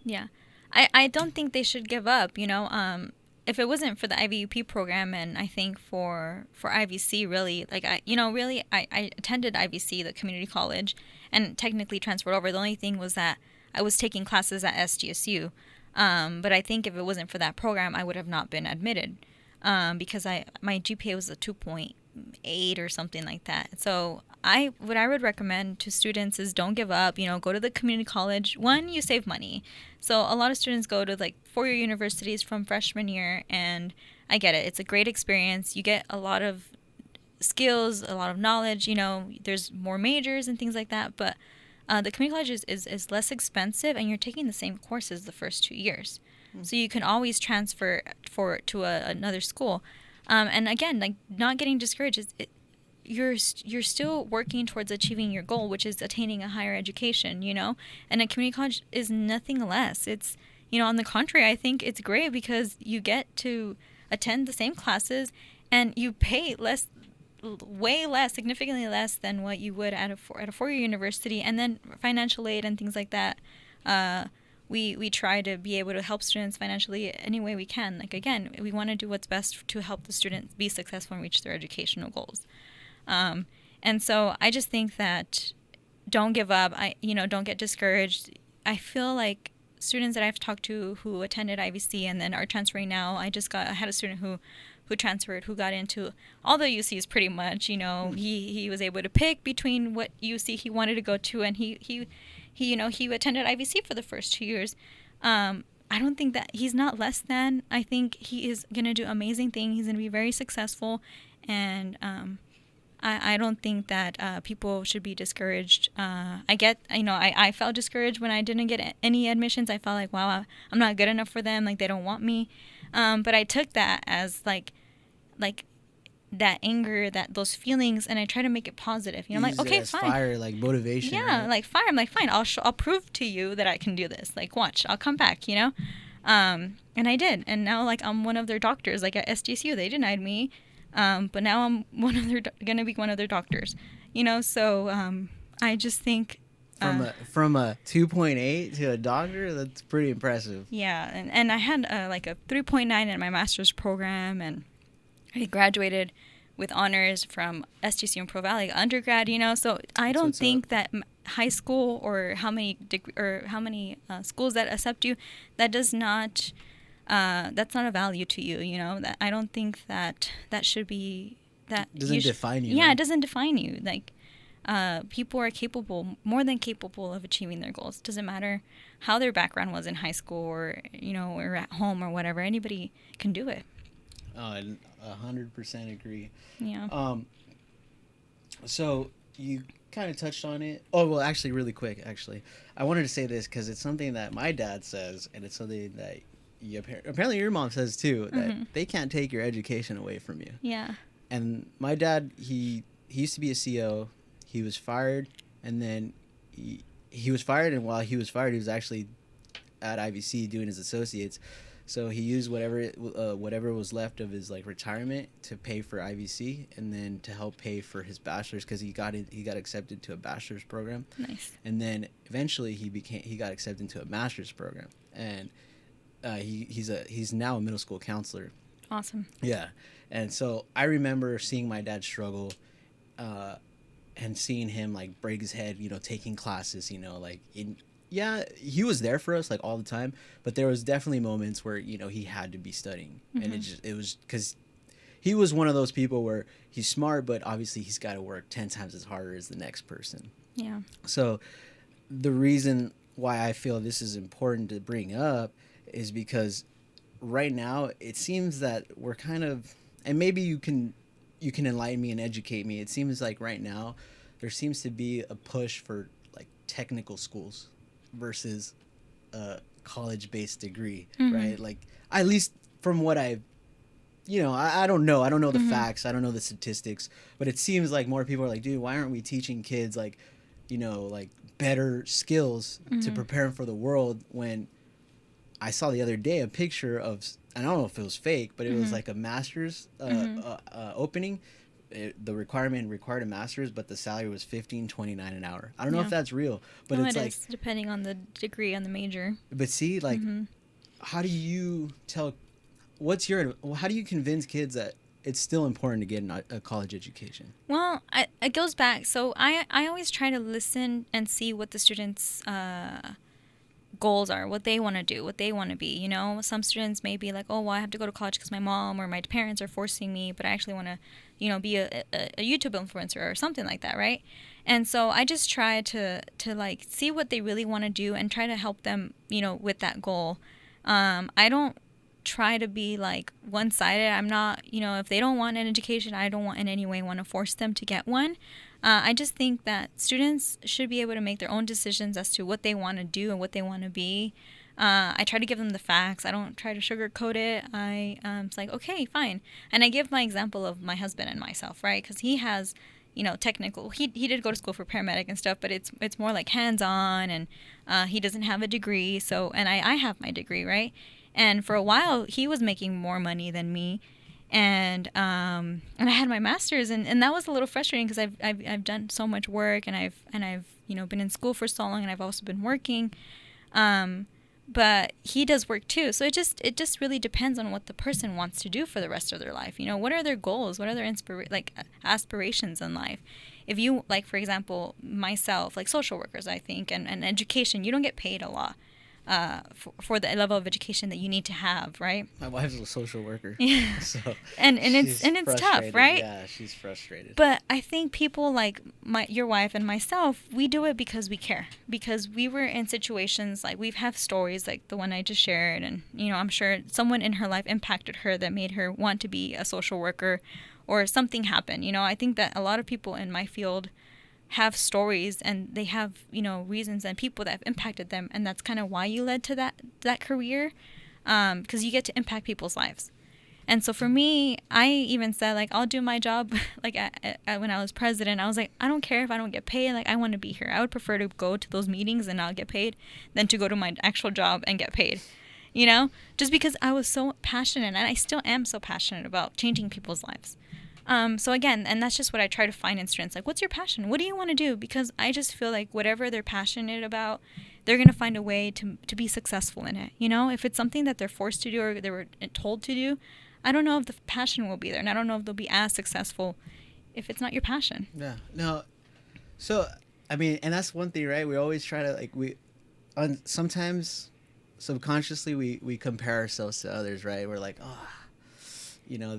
S2: Yeah. I don't think they should give up, if it wasn't for the IVUP program, and I think for IVC, really, like, I attended IVC, the community college, and technically transferred over. The only thing was that I was taking classes at SDSU. But I think if it wasn't for that program, I would have not been admitted, because my GPA was a 2.8 or something like that. So what I would recommend to students is don't give up. Go to the community college. One, you save money. So a lot of students go to like 4-year universities from freshman year, and I get it. It's a great experience. You get a lot of skills, a lot of knowledge. There's more majors and things like that, but the community college is less expensive, and you're taking the same courses the first 2 years. So you can always transfer to another school. And again, like, not getting discouraged, you're still working towards achieving your goal, which is attaining a higher education, and a community college is nothing less. It's, on the contrary, I think it's great because you get to attend the same classes and you pay less, way less, significantly less than what you would at a 4-year university. And then financial aid and things like that. We try to be able to help students financially any way we can. Like, again, we want to do what's best to help the students be successful and reach their educational goals. And so I just think that don't give up. Don't get discouraged. I feel like students that I've talked to who attended IVC and then are transferring now. I had a student who transferred, who got into all the UCs pretty much. He was able to pick between what UC he wanted to go to, and he attended IVC for the first 2 years. I don't think that he's not less than. I think he is going to do amazing things. He's going to be very successful, and I don't think that people should be discouraged. I felt discouraged when I didn't get any admissions. I felt like, wow, I'm not good enough for them. Like, they don't want me. But I took that as like that anger, those feelings, and I try to make it positive. I'm like, okay, fine.
S1: Fire, like motivation.
S2: Yeah, right? Like fire. I'm like, fine. I'll prove to you that I can do this. Like, watch. I'll come back. And I did. And now, like, I'm one of their doctors. Like, at SDSU, they denied me. But now I'm gonna be one of their doctors, So I just think
S1: From a 2.8 to a doctor, that's pretty impressive.
S2: Yeah, and I had like a 3.9 in my master's program, and I graduated with honors from SGC and Pro Valley undergrad. So I don't think that high school or how many schools that accept you, that does not that's not a value to you. That I don't think that should be that
S1: doesn't define you.
S2: Yeah,
S1: right?
S2: It doesn't define you. Like people are more than capable of achieving their goals. Doesn't matter how their background was in high school or or at home or whatever. Anybody can do it.
S1: I 100% agree.
S2: Yeah.
S1: So you kind of touched on it. Oh, well, actually, really quick, I wanted to say this because it's something that my dad says, and it's something that apparently your mom says too, that they can't take your education away from you.
S2: Yeah.
S1: And my dad, he used to be a CO. He was fired, and then he was fired, and while he was fired, he was actually at IVC doing his associates. So he used whatever was left of his like retirement to pay for IVC, and then to help pay for his bachelor's because he got accepted to a bachelor's program.
S2: Nice.
S1: And then eventually he got accepted into a master's program, and he's now a middle school counselor.
S2: Awesome.
S1: Yeah, and so I remember seeing my dad struggle, and seeing him like break his head, taking classes, like yeah, he was there for us like all the time, but there was definitely moments where he had to be studying, and it was because he was one of those people where he's smart, but obviously he's got to work 10 times as harder as the next person.
S2: Yeah.
S1: So the reason why I feel this is important to bring up is because right now it seems that we're kind of, and maybe you can enlighten me and educate me. It seems like right now there seems to be a push for like technical schools versus a college-based degree, right? Like at least from what I don't know. I don't know the facts. I don't know the statistics, but it seems like more people are like, dude, why aren't we teaching kids like, like better skills to prepare them for the world? When I saw the other day a picture of, I don't know if it was fake, but it was like a master's opening. The requirement required a master's, but the salary was $15.29 an hour. I don't know if that's real, but it's like
S2: depending on the degree, on the major.
S1: But see, like, how do you tell? How do you convince kids that it's still important to get a college education?
S2: Well, it goes back. So I always try to listen and see what the students' goals are, what they want to do, what they want to be. Some students may be like, oh, well, I have to go to college because my mom or my parents are forcing me, but I actually want to, be a YouTube influencer or something like that, right? And so I just try to like see what they really want to do and try to help them, with that goal. I don't try to be like one-sided. I'm not, if they don't want an education, I don't want in any way want to force them to get one. I just think that students should be able to make their own decisions as to what they want to do and what they want to be. I try to give them the facts. I don't try to sugarcoat it. It's like, okay, fine. And I give my example of my husband and myself, right? Because he has, technical. He did go to school for paramedic and stuff, but it's more like hands-on, and he doesn't have a degree. So, and I have my degree, right? And for a while, he was making more money than me. And I had my master's, and that was a little frustrating because I've done so much work, and I've been in school for so long, and I've also been working, but he does work too. So it just really depends on what the person wants to do for the rest of their life. What are their goals? What are their aspirations in life? If you, like, for example, myself, like social workers, I think, and education, you don't get paid a lot. For the level of education that you need to have, right?
S1: My wife's a social worker.
S2: Yeah.
S1: So
S2: and it's tough, right?
S1: Yeah, she's frustrated.
S2: But I think people like your wife and myself, we do it because we care. Because we were in situations, like we have stories like the one I just shared, and I'm sure someone in her life impacted her that made her want to be a social worker, or something happened. I think that a lot of people in my field have stories, and they have reasons and people that have impacted them, and that's kind of why you led to that career, because you get to impact people's lives. And so for me, I even said, like, I'll do my job. Like when I was president, I was like, I don't care if I don't get paid. Like, I want to be here. I would prefer to go to those meetings and not get paid than to go to my actual job and get paid, just because I was so passionate, and I still am so passionate about changing people's lives. So again, and that's just what I try to find in students. Like, what's your passion? What do you want to do? Because I just feel like whatever they're passionate about, they're going to find a way to be successful in it. You know, if it's something that they're forced to do or they were told to do, I don't know if the passion will be there. And I don't know if they'll be as successful if it's not your passion.
S1: Yeah. No. So, I mean, and that's one thing, right? We always try to, like, sometimes subconsciously we compare ourselves to others, right? We're like, oh, you know,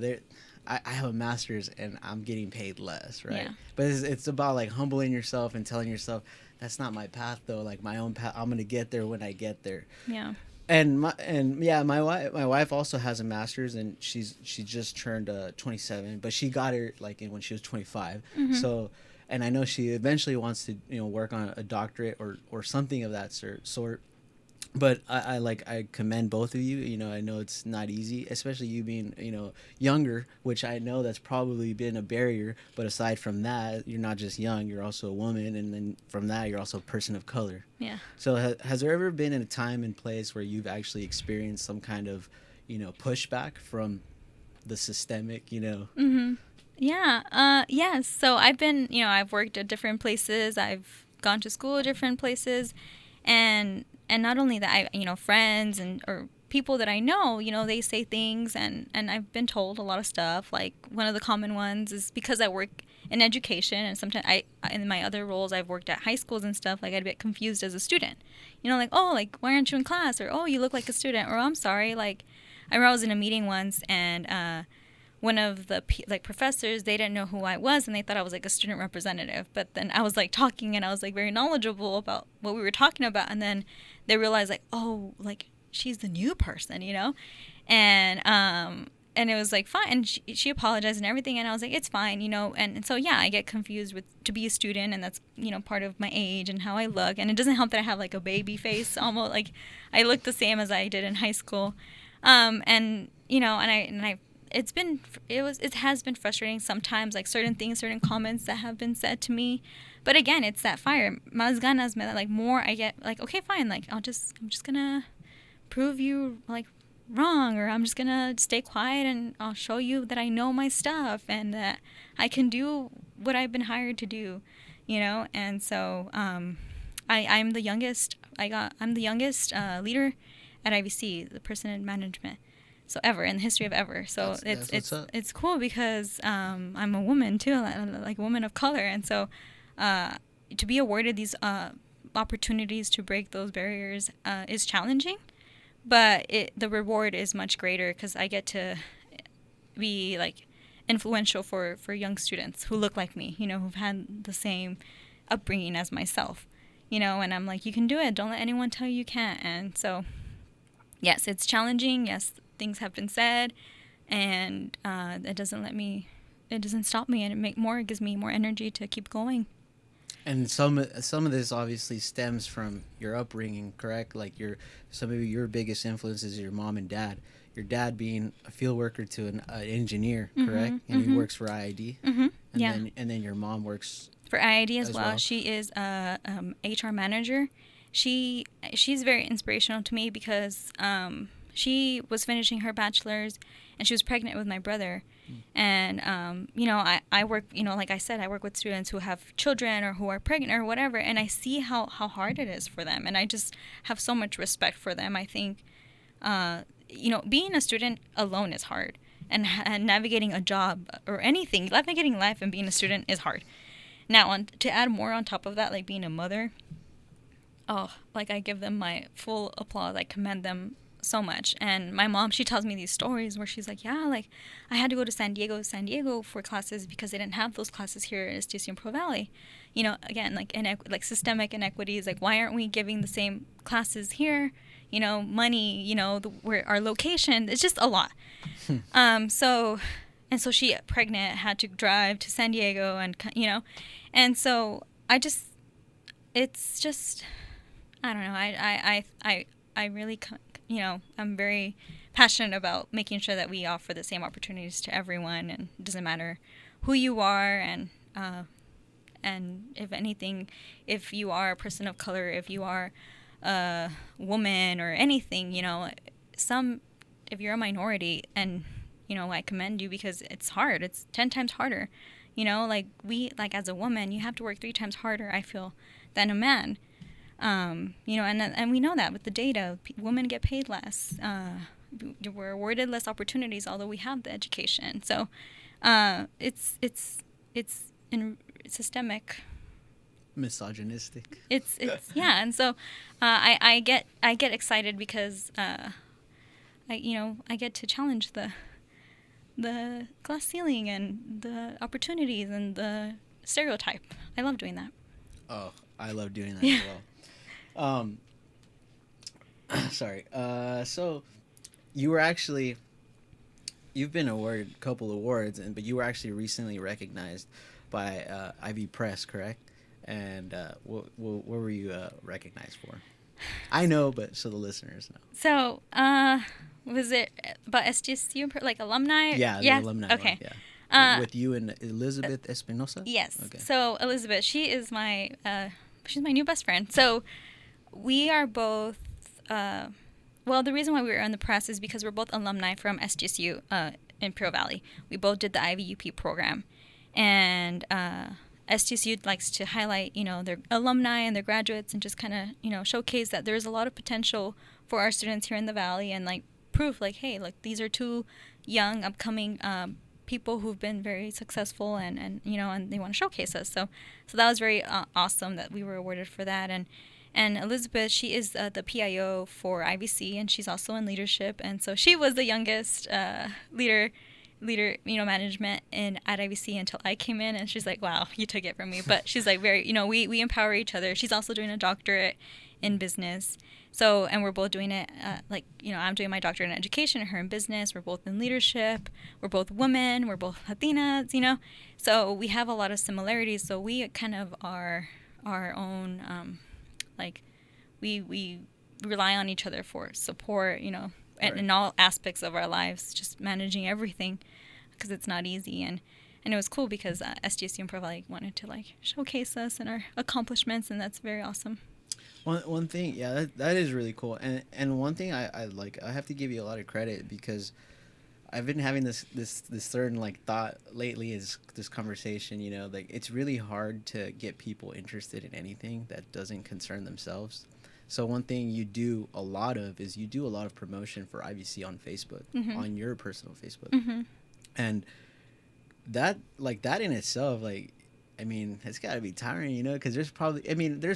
S1: I have a master's and I'm getting paid less, right?
S2: Yeah.
S1: But it's about like humbling yourself and telling yourself that's not my path though. Like my own path, I'm gonna get there when I get there.
S2: Yeah.
S1: And my wife also has a master's and she just turned 27, but she got it like when she was 25.
S2: Mm-hmm.
S1: So, and I know she eventually wants to work on a doctorate or something of that sort. But I commend both of you. You know, I know it's not easy, especially you being, younger, which I know that's probably been a barrier. But aside from that, you're not just young, you're also a woman. And then from that, you're also a person of color.
S2: Yeah.
S1: So has there ever been a time and place where you've actually experienced some kind of, pushback from the systemic,
S2: Mm-hmm. Yeah. Yes. So I've been, I've worked at different places. I've gone to school at different places. And not only that, friends or people that I know, they say things and I've been told a lot of stuff. Like one of the common ones is because I work in education and sometimes in my other roles, I've worked at high schools and stuff. Like I'd get confused as a student, like, oh, like, why aren't you in class? Or, oh, you look like a student. Or, I'm sorry. Like I remember I was in a meeting once and, one of the professors, they didn't know who I was and they thought I was like a student representative. But then I was like talking and I was like very knowledgeable about what we were talking about. And then they realized like, oh, like she's the new person, and it was like fine. And she apologized and everything. And I was like, it's fine, and so, yeah, I get confused to be a student and that's, part of my age and how I look. And it doesn't help that I have like a baby face almost, like I look the same as I did in high school. And I it has been frustrating sometimes, like certain comments that have been said to me. But again, it's that fire. Más ganas me da, like more I get like, okay, fine, like I'm just gonna prove you like wrong, or I'm just gonna stay quiet and I'll show you that I know my stuff and that I can do what I've been hired to do, and so I'm the youngest leader at IVC, the person in management. So ever in the history of ever. So it's cool because I'm a woman too, like a woman of color, and so to be awarded these opportunities to break those barriers is challenging, but the reward is much greater because I get to be like influential for young students who look like me, who've had the same upbringing as myself, and I'm like, you can do it. Don't let anyone tell you can't. And so, yes, it's challenging. Yes, things have been said, and it doesn't stop me, and it gives me more energy to keep going.
S1: And some of this obviously stems from your upbringing, correct? Like some of your biggest influences are your mom and dad. Your dad being a field worker to an engineer, correct? Mm-hmm, and he works for IID.
S2: Mm-hmm,
S1: and then your mom works
S2: for IID as well. She is a HR manager. She's very inspirational to me because she was finishing her bachelor's and she was pregnant with my brother. And, I work, like I said, I work with students who have children or who are pregnant or whatever. And I see how hard it is for them. And I just have so much respect for them. I think, being a student alone is hard. And navigating a job or anything, navigating life and being a student is hard. Now, to add more on top of that, like being a mother, I give them my full applause. I commend them so much. And my mom, she tells me these stories where she's like, yeah, like I had to go to San Diego for classes because they didn't have those classes here at Estacion Pro Valley. Again, like systemic inequities, like why aren't we giving the same classes here? Money, where our location, it's just a lot. So she, pregnant, had to drive to San Diego and so it's just, I don't know. I really, I'm very passionate about making sure that we offer the same opportunities to everyone, and it doesn't matter who you are, and if anything, if you are a person of color, if you are a woman or anything, if you're a minority and I commend you, because it's hard. It's 10 times harder. Like as a woman, you have to work 3 times harder, I feel, than a man. And we know that with the data, women get paid less. We're awarded less opportunities, although we have the education. So it's systemic.
S1: Misogynistic.
S2: It's yeah, and so I get excited because I get to challenge the glass ceiling and the opportunities and the stereotype. I love doing that.
S1: Oh, I love doing that as well. Sorry. So you were actually, you've been awarded a couple awards, but you were actually recently recognized by Ivy Press, correct? And what were you recognized for? I know, but so the listeners know.
S2: So, was it about SDSU, like alumni?
S1: Yeah, the alumni.
S2: Okay.
S1: One, yeah. With you and Elizabeth Espinosa?
S2: Yes.
S1: Okay.
S2: So Elizabeth, she's my new best friend. So we are both. Well, the reason why we were in the press is because we're both alumni from SDSU in Puro Valley. We both did the IVUP program, and SDSU likes to highlight, their alumni and their graduates, and just kind of, showcase that there's a lot of potential for our students here in the Valley, and like proof, like, hey, like these are 2 young upcoming people who've been very successful, and and they want to showcase us. So that was very awesome that we were awarded for that. And Elizabeth, she is the PIO for IVC, and she's also in leadership, and so she was the youngest leader, management at IVC until I came in, and she's like, wow, you took it from me. But she's like, very, we empower each other. She's also doing a doctorate in business. So, and we're both doing it, I'm doing my doctorate in education and her in business. We're both in leadership. We're both women. We're both Latinas, So we have a lot of similarities. So we kind of are our own, we rely on each other for support, and in all aspects of our lives, just managing everything, because it's not easy. And it was cool because SDSU and Puro Valley wanted to showcase us and our accomplishments, and that's very awesome.
S1: One thing, yeah, that is really cool. And one thing I have to give you a lot of credit, because I've been having this certain thought lately, is this conversation, it's really hard to get people interested in anything that doesn't concern themselves. So one thing you do a lot of is you do a lot of promotion for IVC on Facebook, mm-hmm. on your personal Facebook. Mm-hmm. And that in itself, it's got to be tiring, because there's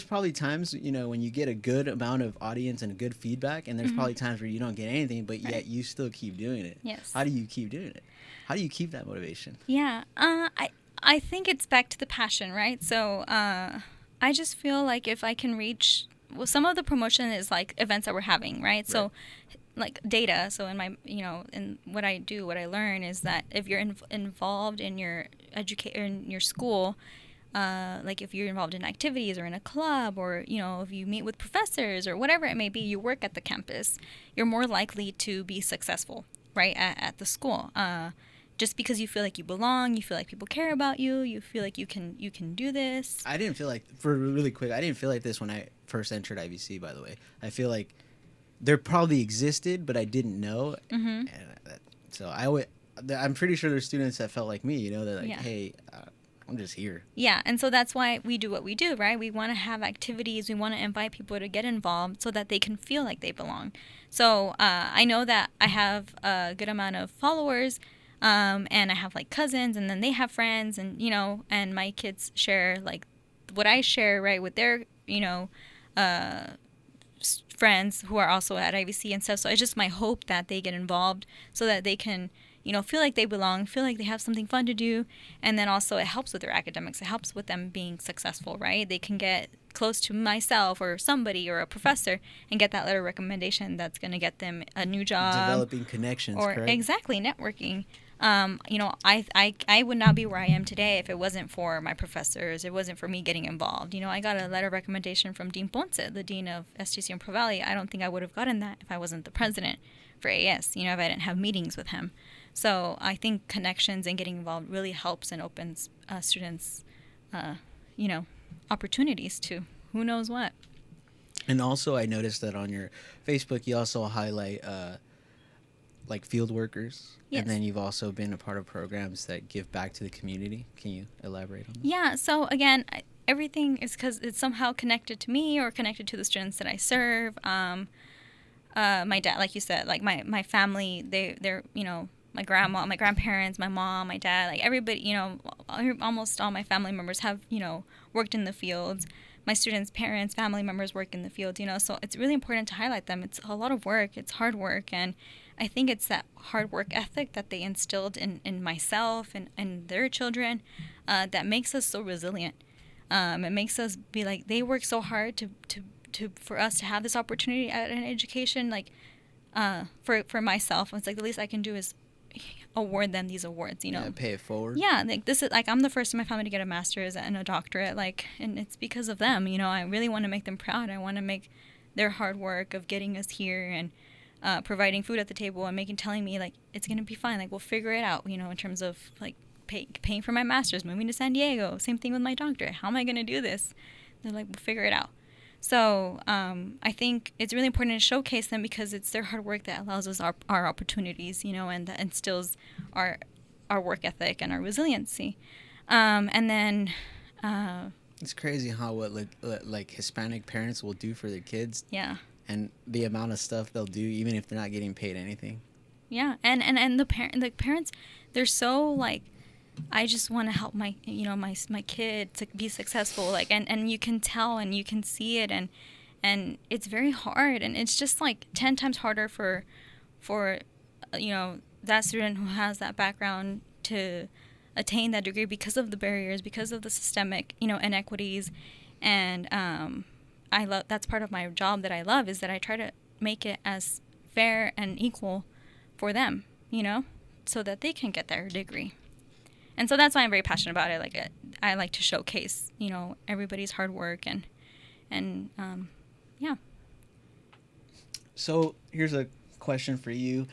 S1: probably times, when you get a good amount of audience and good feedback, and there's mm-hmm. probably times where you don't get anything, but yet you still keep doing it.
S2: Yes.
S1: How do you keep doing it? How do you keep that motivation?
S2: Yeah. I think it's back to the passion, right? So I just feel like if I can reach, well, some of the promotion is events that we're having, right? So data. So in my, in what I do, what I learn is that if you're involved in your in your school, if you're involved in activities or in a club, or, if you meet with professors or whatever it may be, you work at the campus, you're more likely to be successful, right, at the school. Just because you feel like you belong, you feel like people care about you, you feel like you can do this. I didn't feel like
S1: this when I first entered IVC, by the way. I feel like there probably existed, but I didn't know. Mm-hmm. And I'm pretty sure there's students that felt like me, they're like, hey, I'm just here.
S2: Yeah, and so that's why we do what we do, right? We want to have activities. We want to invite people to get involved so that they can feel like they belong. So I know that I have a good amount of followers, and I have cousins, and then they have friends, and and my kids share what I share, right, with their friends who are also at IVC and stuff. So it's just my hope that they get involved so that they can feel like they belong, feel like they have something fun to do, and then also it helps with their academics. It helps with them being successful, right? They can get close to myself or somebody or a professor and get that letter of recommendation that's going to get them a new job.
S1: Developing connections,
S2: or
S1: correct?
S2: Exactly, networking. I would not be where I am today if it wasn't for my professors. It wasn't for me getting involved. I got a letter of recommendation from Dean Ponce, the dean of SGC and Puro Valley. I don't think I would have gotten that if I wasn't the president for AS, if I didn't have meetings with him. So I think connections and getting involved really helps and opens students, opportunities to who knows what.
S1: And also I noticed that on your Facebook, you also highlight like field workers,
S2: Yes.
S1: and then you've also been a part of programs that give back to the community. Can you elaborate on that?
S2: Yeah. So again, everything is because it's somehow connected to me or connected to the students that I serve. My dad, like you said, like my family, they're my grandma, my grandparents, my mom, my dad, like everybody, almost all my family members have worked in the fields. My students' parents, family members work in the fields, so it's really important to highlight them. It's a lot of work, it's hard work, and I think it's that hard work ethic that they instilled in myself and their children that makes us so resilient. It makes us be like, they work so hard for us to have this opportunity at an education. Like for myself, it's like the least I can do is award them these awards,
S1: Yeah, pay it forward.
S2: Yeah, like this is like, I'm the first in my family to get a master's and a doctorate, like, and it's because of them. I really want to make them proud. I want to make their hard work of getting us here and providing food at the table and telling me like it's gonna be fine, like we'll figure it out, in terms of like paying for my master's, moving to San Diego. Same thing with my doctorate. How am I gonna do this? They're like, we'll figure it out. So I think it's really important to showcase them because it's their hard work that allows us our opportunities, and that instills our work ethic and our resiliency. And then
S1: it's crazy how what like Hispanic parents will do for their kids.
S2: Yeah.
S1: And the amount of stuff they'll do, even if they're not getting paid anything.
S2: Yeah, and the parents, they're so like, I just want to help my my kid to be successful, like, and you can tell and you can see it, and it's very hard, and it's just like 10 times harder for that student who has that background to attain that degree because of the barriers, because of the systemic inequities. And I love, that's part of my job that I love, is that I try to make it as fair and equal for them, so that they can get their degree. And so that's why I'm very passionate about it. Like, I like to showcase, everybody's hard work and yeah.
S1: So here's a question for you.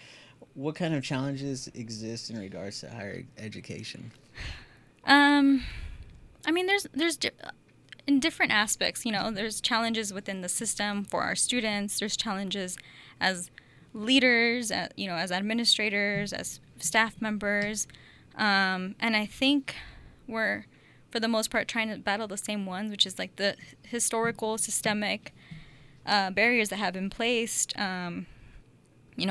S1: What kind of challenges exist in regards to higher education?
S2: I mean, there's in different aspects, there's challenges within the system for our students. There's challenges as leaders, as administrators, as staff members. And I think we're, for the most part, trying to battle the same ones, which is like the historical, systemic barriers that have been placed.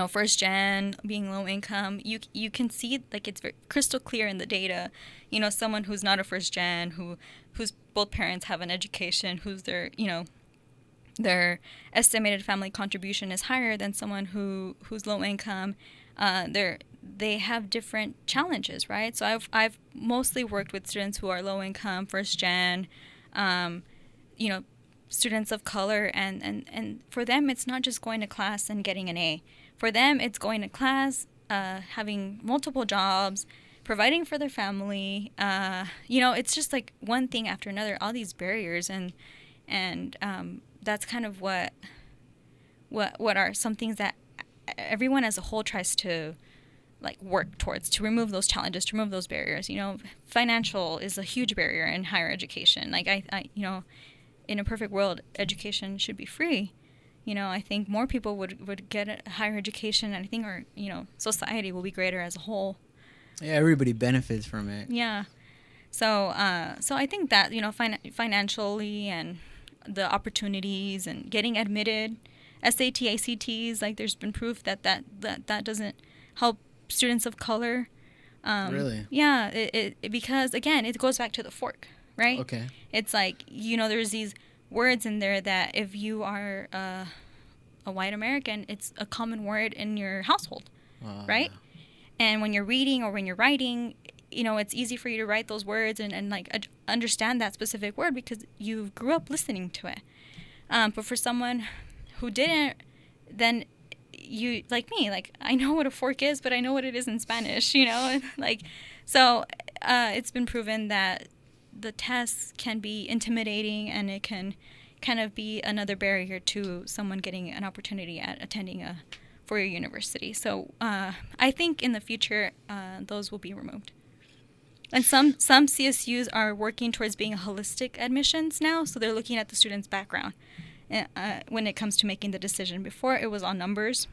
S2: First gen, being low income, you can see, like, it's very crystal clear in the data. Someone who's not a first gen, whose both parents have an education, who's their estimated family contribution is higher than someone who's low income. They have different challenges, right? So I've mostly worked with students who are low income, first gen, students of color, and for them it's not just going to class and getting an A. For them it's going to class, having multiple jobs, providing for their family. It's just like one thing after another, all these barriers, and that's kind of what are some things that everyone as a whole tries to like work towards, to remove those challenges, to remove those barriers. Financial is a huge barrier in higher education. Like I in a perfect world, education should be free. I think more people would get a higher education, and I think our society will be greater as a whole.
S1: Yeah, everybody benefits from it.
S2: Yeah. So I think that financially, and the opportunities and getting admitted, SAT, ACTs, like there's been proof that doesn't help students of color.
S1: Really?
S2: Yeah, it because again, it goes back to the fork, right?
S1: Okay.
S2: It's like, there's these words in there that if you are a white American, it's a common word in your household, right? And when you're reading or when you're writing, it's easy for you to write those words and like understand that specific word because you grew up listening to it. But for someone who didn't, then you, like me, like I know what a fork is, but I know what it is in Spanish, like, so it's been proven that the tests can be intimidating, and it can kind of be another barrier to someone getting an opportunity at attending a four-year university. So I think in the future, those will be removed. And some CSUs are working towards being holistic admissions now, so they're looking at the student's background when it comes to making the decision. Before, it was on numbers.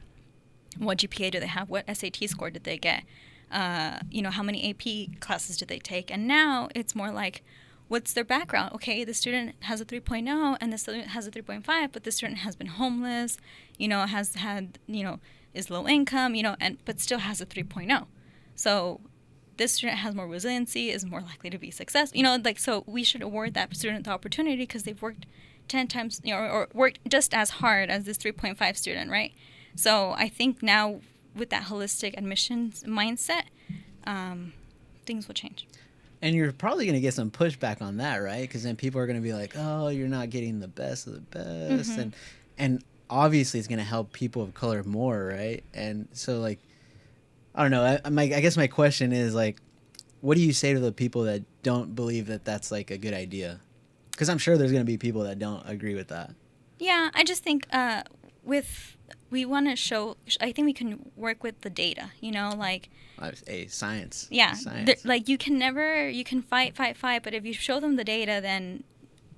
S2: what GPA do they have, what SAT score did they get, how many AP classes did they take. And now it's more like, what's their background? Okay, the student has a 3.0 and the student has a 3.5, but the student has been homeless, has had, is low income, but still has a 3.0. So this student has more resiliency, is more likely to be successful. So we should award that student the opportunity because they've worked 10 times, or worked just as hard as this 3.5 student, right? So I think now with that holistic admissions mindset, things will change.
S1: And you're probably going to get some pushback on that, right? Because then people are going to be like, oh, you're not getting the best of the best. Mm-hmm. And obviously it's going to help people of color more, right? And so, like, I don't know. I guess my question is, like, what do you say to the people that don't believe that that's, like, a good idea? Because I'm sure there's going to be people that don't agree with that.
S2: Yeah, I just think we want to show, I think we can work with the data, like...
S1: science.
S2: Yeah.
S1: Science.
S2: You can fight, but if you show them the data, then...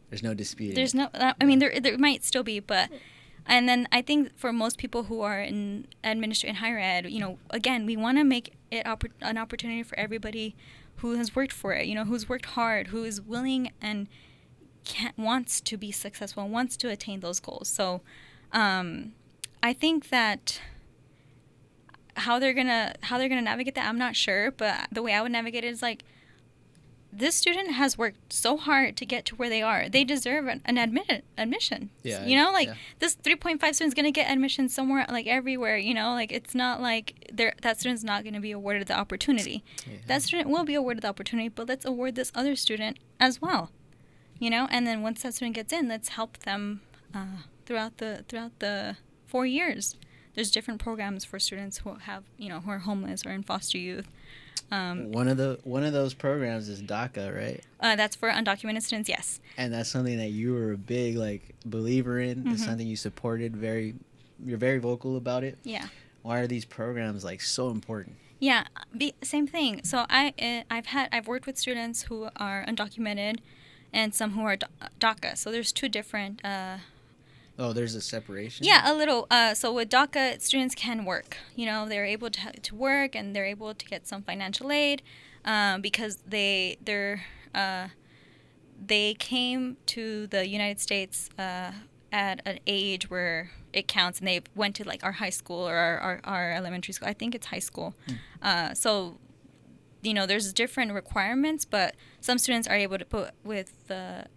S1: There's no disputing.
S2: There's no... I mean, there might still be, but... And then I think for most people who are in higher ed, again, we want to make it an opportunity for everybody who has worked for it, who's worked hard, who is willing and wants to be successful, wants to attain those goals. So I think that how they're gonna navigate that, I'm not sure, but the way I would navigate it is like, this student has worked so hard to get to where they are. They deserve an admission. Yeah, this 3.5 student's going to get admission somewhere, like everywhere, it's not like that student's not going to be awarded the opportunity. Yeah. That student will be awarded the opportunity, but let's award this other student as well, and then once that student gets in, let's help them throughout the 4 years. There's different programs for students who have, who are homeless or in foster youth.
S1: One of those programs is DACA, right?
S2: That's for undocumented students, yes.
S1: And that's something that you were a big believer in. Mm-hmm. It's something you supported. You're very vocal about it.
S2: Yeah.
S1: Why are these programs so important?
S2: Yeah, same thing. So I've worked with students who are undocumented, and some who are DACA. So there's two different.
S1: Oh, there's a separation?
S2: Yeah, a little. So with DACA, students can work. They're able to work, and they're able to get some financial aid because they came to the United States at an age where it counts, and they went to our high school or our elementary school. I think it's high school. So, there's different requirements, but some students are able to put with the,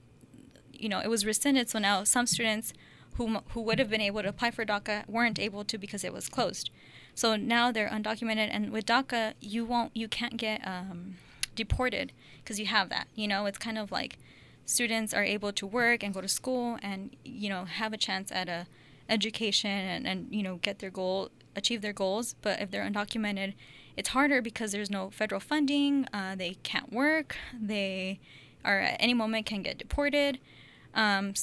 S2: it was rescinded. So now some students who would have been able to apply for DACA weren't able to because it was closed. So now they're undocumented, and with DACA, you can't get deported because you have that. It's kind of like students are able to work and go to school and have a chance at a education and get achieve their goals. But if they're undocumented, it's harder because there's no federal funding. They can't work. They are at any moment can get deported. And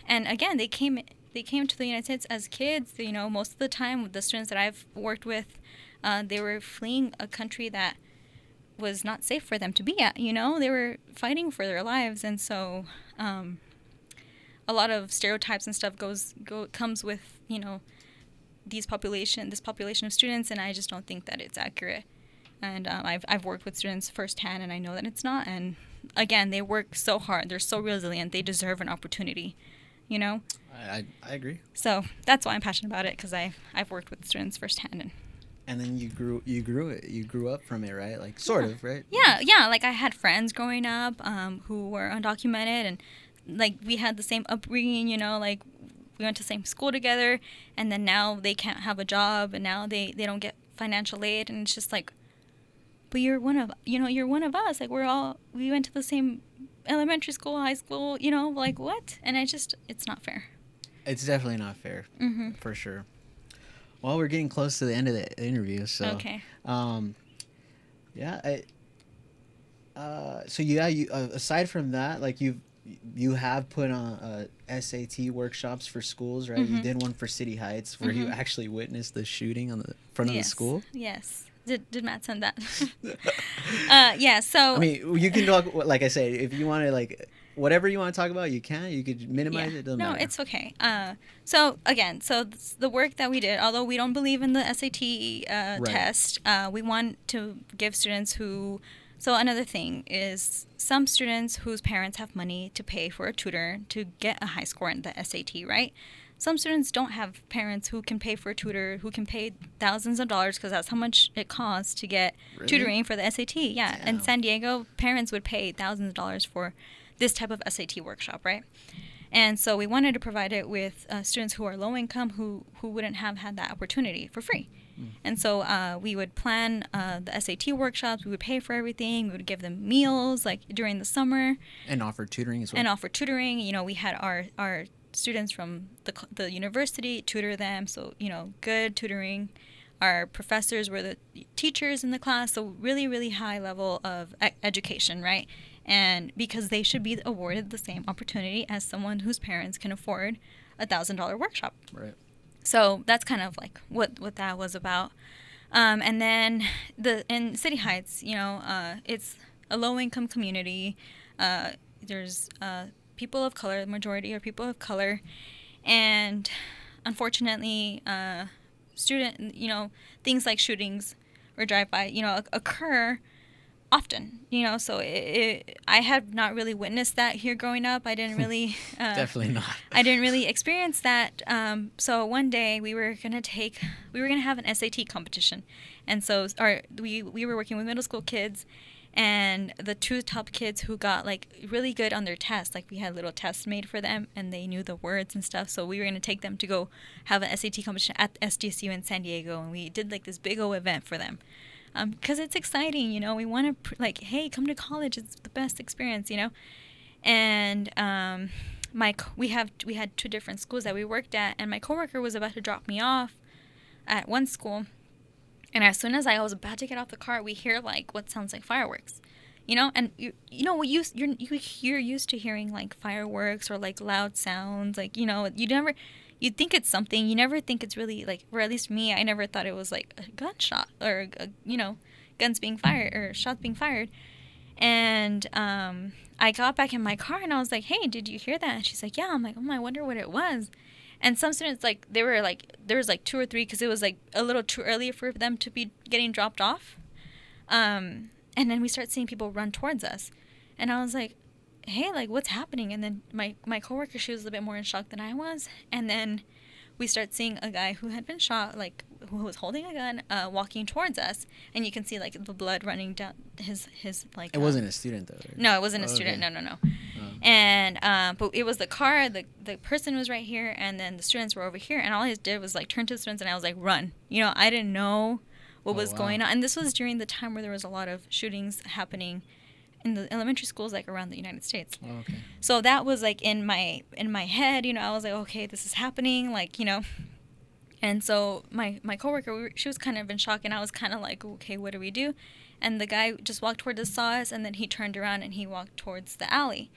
S2: again, they came to the United States as kids. Most of the time, the students that I've worked with, they were fleeing a country that was not safe for them to be at. They were fighting for their lives, and so a lot of stereotypes and stuff comes with this population of students, and I just don't think that it's accurate. And I've worked with students firsthand, and I know that it's not. And again, they work so hard. They're so resilient. They deserve an opportunity,
S1: I agree.
S2: So that's why I'm passionate about it, because I've worked with students firsthand.
S1: And then you grew up from it, right? Sort of, right?
S2: Yeah. I had friends growing up who were undocumented, and we had the same upbringing, we went to the same school together, and then now they can't have a job, and now they don't get financial aid, and it's just but you're one of us. We went to the same elementary school, high school, what? And it's not fair.
S1: It's definitely not fair, mm-hmm. for sure. Well, we're getting close to the end of the interview, so.
S2: Okay.
S1: Yeah. Aside from that, you have put on SAT workshops for schools, right? Mm-hmm. You did one for City Heights where mm-hmm. you actually witnessed the shooting on the front of the school.
S2: Yes. Did Matt send that? Yeah. So
S1: I mean, you can talk. Like I said, if you want to whatever you want to talk about, you can. You could minimize it. Doesn't
S2: No,
S1: matter.
S2: it's okay. So again, the work that we did, although we don't believe in the SAT test, we want to give students who. So another thing is some students whose parents have money to pay for a tutor to get a high score in the SAT, right? Some students don't have parents who can pay for a tutor, who can pay thousands of dollars because that's how much it costs to get tutoring for the SAT. Yeah,
S1: Damn.
S2: in San Diego, parents would pay thousands of dollars for this type of SAT workshop, right? And so we wanted to provide it with students who are low income who wouldn't have had that opportunity for free. And so we would plan the SAT workshops. We would pay for everything. We would give them meals like during the summer.
S1: And offer tutoring as well.
S2: And offer tutoring. You know, we had our students from the university tutor them. So, you know, good tutoring. Our professors were the teachers in the class. So really, really high level of education, right? And because they should be awarded the same opportunity as someone whose parents can afford $1,000 workshop.
S1: Right.
S2: So that's kind of like what that was about. And then in City Heights, you know, it's a low-income community. There's people of color, the majority are people of color. And unfortunately, things like shootings or drive-by, you know, occur often, you know, so I have not really witnessed that here growing up. I didn't really
S1: definitely not.
S2: I didn't really experience that. So one day we were gonna have an SAT competition, and so we were working with middle school kids, and the two top kids who got like really good on their tests, like we had little tests made for them, and they knew the words and stuff. So we were gonna take them to go have an SAT competition at SDSU in San Diego, and we did like this big old event for them. Because it's exciting, you know, we want to like, hey, come to college. It's the best experience, you know. And we had two different schools that we worked at, and my coworker was about to drop me off at one school, and as soon as I was about to get off the car, we hear like what sounds like fireworks, you know. And you're used to hearing like fireworks or like loud sounds, like, you know, you'd think it's something. You never think it's really like, or at least me, I never thought it was like a gunshot or, guns being fired or shots being fired. And I got back in my car and I was like, hey, did you hear that? And she's like, yeah. I'm like, I wonder what it was. And some students, like, there was like two or three because it was like a little too early for them to be getting dropped off. And then we start seeing people run towards us. And I was like, hey, like, what's happening? And then my coworker, she was a bit more in shock than I was. And then we start seeing a guy who had been shot, like, who was holding a gun, walking towards us. And you can see, like, the blood running down his like...
S1: It wasn't a student, though, right?
S2: No, it wasn't a student. Okay. No. And, but it was the car, the person was right here, and then the students were over here. And all I did was, like, turn to the students, and I was like, run. You know, I didn't know what was going on. And this was during the time where there was a lot of shootings happening in the elementary schools, like, around the United States.
S1: Oh, okay.
S2: So that was, like, in my head, you know, I was like, okay, this is happening, like, you know. And so my coworker, she was kind of in shock, and I was kind of like, okay, what do we do? And the guy just walked towards us, saw us, and then he turned around and he walked towards the alley.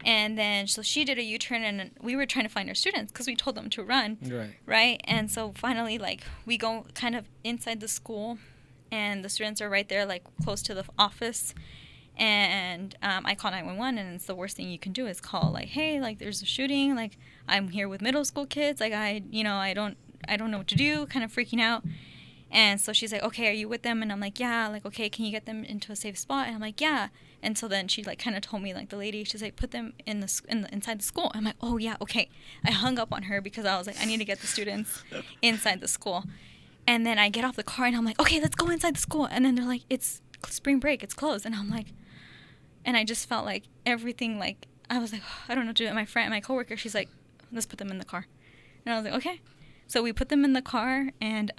S2: And then, so she did a U-turn, and we were trying to find our students because we told them to run. Right? And so finally, like, we go kind of inside the school, and the students are right there, like, close to the office. And I call 911, and it's the worst thing you can do is call, like, hey, like, there's a shooting, like, I'm here with middle school kids, like, I don't know what to do, kind of freaking out. And so she's like, okay, are you with them? And I'm like, yeah. Like, okay, can you get them into a safe spot? And I'm like, yeah. And so then she, like, kind of told me, like, the lady, she's like, put them inside the school. I'm like, oh, yeah, okay. I hung up on her because I was like, I need to get the students inside the school. And then I get off the car, and I'm like, okay, let's go inside the school. And then they're like, it's spring break, it's closed. And I'm like, and I just felt like everything, like, I was like, oh, I don't know what to do. And my coworker, she's like, let's put them in the car. And I was like, okay. So we put them in the car, and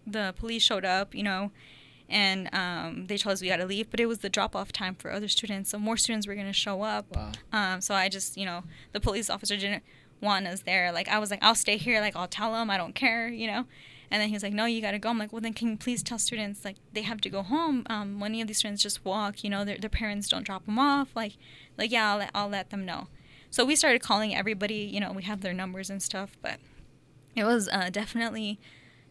S2: the police showed up, you know, and they told us we got to leave. But it was the drop-off time for other students, so more students were going to show up.
S1: Wow.
S2: So I just, you know, the police officer didn't want us there. Like, I was like, I'll stay here. Like, I'll tell them. I don't care, you know. And then he was like, no, you got to go. I'm like, well, then can you please tell students, like, they have to go home. Many of these students just walk, you know, their parents don't drop them off. Like yeah, I'll let them know. So we started calling everybody, you know, we have their numbers and stuff, but it was definitely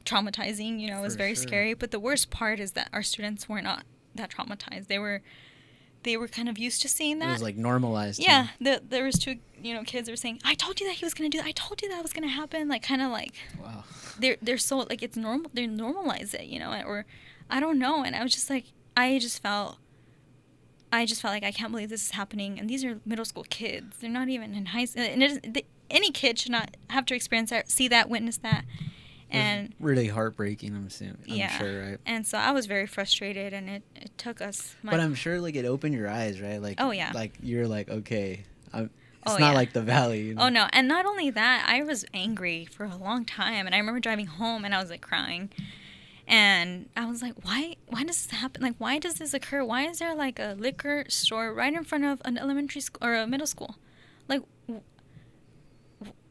S2: traumatizing, you know, it was very scary. But the worst part is that our students were not that traumatized. They were they were kind of used to seeing that.
S1: It was like normalized.
S2: Yeah, there was two, kids were saying, "I told you that he was gonna do that. I told you that was gonna happen." Like, kind of like,
S1: wow.
S2: They're so like it's normal. They normalize it, or I don't know. And I was just like, I just felt like I can't believe this is happening. And these are middle school kids. They're not even in high school. And any kid should not have to experience that, see that, witness that. And
S1: really heartbreaking, I'm assuming.
S2: Yeah.
S1: I'm sure, right?
S2: And so I was very frustrated, and it took us.
S1: But I'm sure, like, it opened your eyes, right? Like,
S2: oh yeah.
S1: Like you're like, okay, it's not like the Valley.
S2: Oh no, and not only that, I was angry for a long time, and I remember driving home, and I was like crying, and I was like, why does this happen? Like, why does this occur? Why is there like a liquor store right in front of an elementary school or a middle school? Like,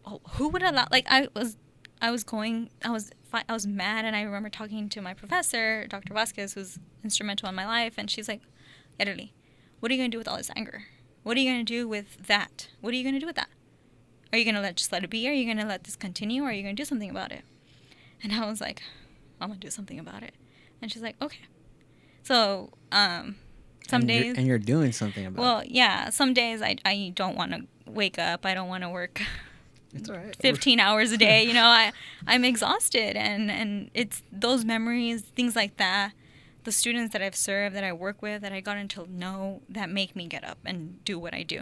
S2: who would allow? Like, I was mad, and I remember talking to my professor, Dr. Vasquez, who's instrumental in my life, and she's like, Yareli, what are you going to do with all this anger? What are you going to do with that? What are you going to do with that? Are you going to just let it be? Are you going to let this continue? Or are you going to do something about it? And I was like, I'm going to do something about it. And she's like, okay. So, some days...
S1: And you're doing something about it.
S2: Well, yeah. Some days I don't want to wake up. I don't want to work...
S1: It's all right.
S2: 15 hours a day, I'm exhausted, and it's those memories, things like that, the students that I've served, that I work with, that I gotten to know, that make me get up and do what I do,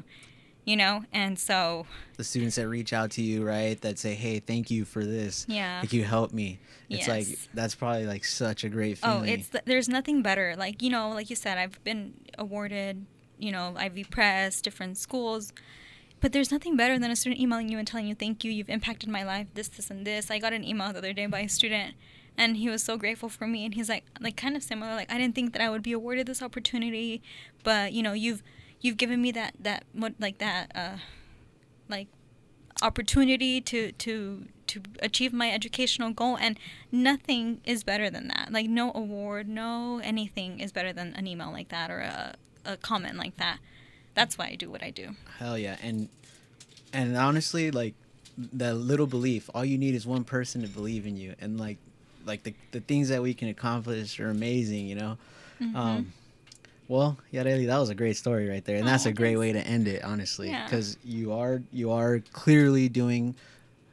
S2: and so
S1: the students that reach out to you, right, that say, hey, thank you for this, like, you helped me, it's like, that's probably like such a great feeling.
S2: There's nothing better, like, like you said, I've been awarded, Ivy Press, different schools. But there's nothing better than a student emailing you and telling you, thank you, you've impacted my life, this, and this. I got an email the other day by a student, and he was so grateful for me. And he's like kind of similar, like, I didn't think that I would be awarded this opportunity, but, you've given me that opportunity to achieve my educational goal. And nothing is better than that. Like, no award, no anything is better than an email like that or a comment like that. That's why I do what I do.
S1: Hell yeah. And honestly, like, that little belief, all you need is one person to believe in you. And like the things that we can accomplish are amazing,
S2: Mm-hmm.
S1: Well, Yareli, that was a great story right there. And that's a great way to end it, honestly, because you are clearly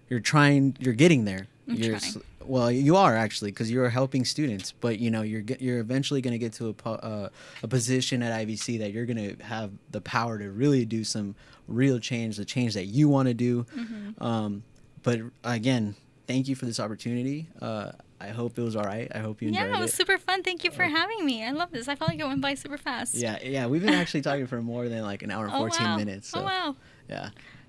S1: you're getting there. Well, you are actually, because you're helping students, but you're eventually going to get to a position at IVC that you're going to have the power to really do some real change, the change that you want to do.
S2: Mm-hmm.
S1: But again, thank you for this opportunity. I hope it was all right. I hope you enjoyed it.
S2: Yeah, it was super fun. Thank you for having me. I love this. I felt like it went by super fast.
S1: Yeah. We've been actually talking for more than like an hour and 14 minutes. So,
S2: oh, wow.
S1: Yeah.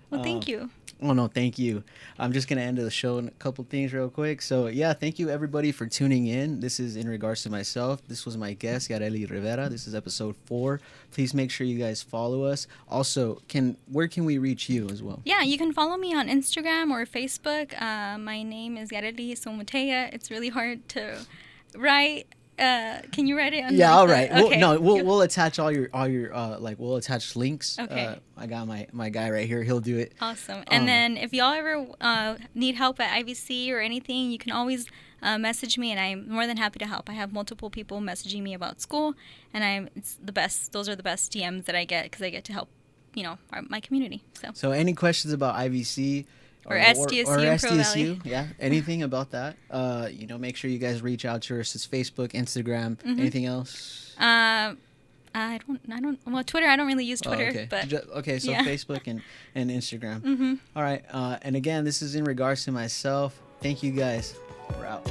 S2: Well, thank you.
S1: Oh, no, thank you. I'm just going to end the show in a couple things real quick. So, yeah, thank you, everybody, for tuning in. This is In Regards to Myself. This was my guest, Yareli Rivera. This is episode 4. Please make sure you guys follow us. Also, where can we reach you as well?
S2: Yeah, you can follow me on Instagram or Facebook. My name is Yareli Suamataia. It's really hard to write. Can you write it?
S1: Yeah, all right.
S2: Okay.
S1: We'll attach all your we'll attach links.
S2: Okay.
S1: I got my guy right here. He'll do it.
S2: Awesome. And then if y'all ever need help at IVC or anything, you can always message me, and I'm more than happy to help. I have multiple people messaging me about school, and it's the best. Those are the best DMs that I get because I get to help, my community.
S1: So any questions about IVC?
S2: Or SDSU,
S1: or
S2: Pro Valley.
S1: SDSU, yeah, anything about that, make sure you guys reach out to us. It's Facebook, Instagram, anything else?
S2: I don't, well, Twitter, I don't really use Twitter,
S1: okay.
S2: but.
S1: So yeah. Facebook and Instagram. All right, and again, this is In Regards to Myself. Thank you guys. We're out.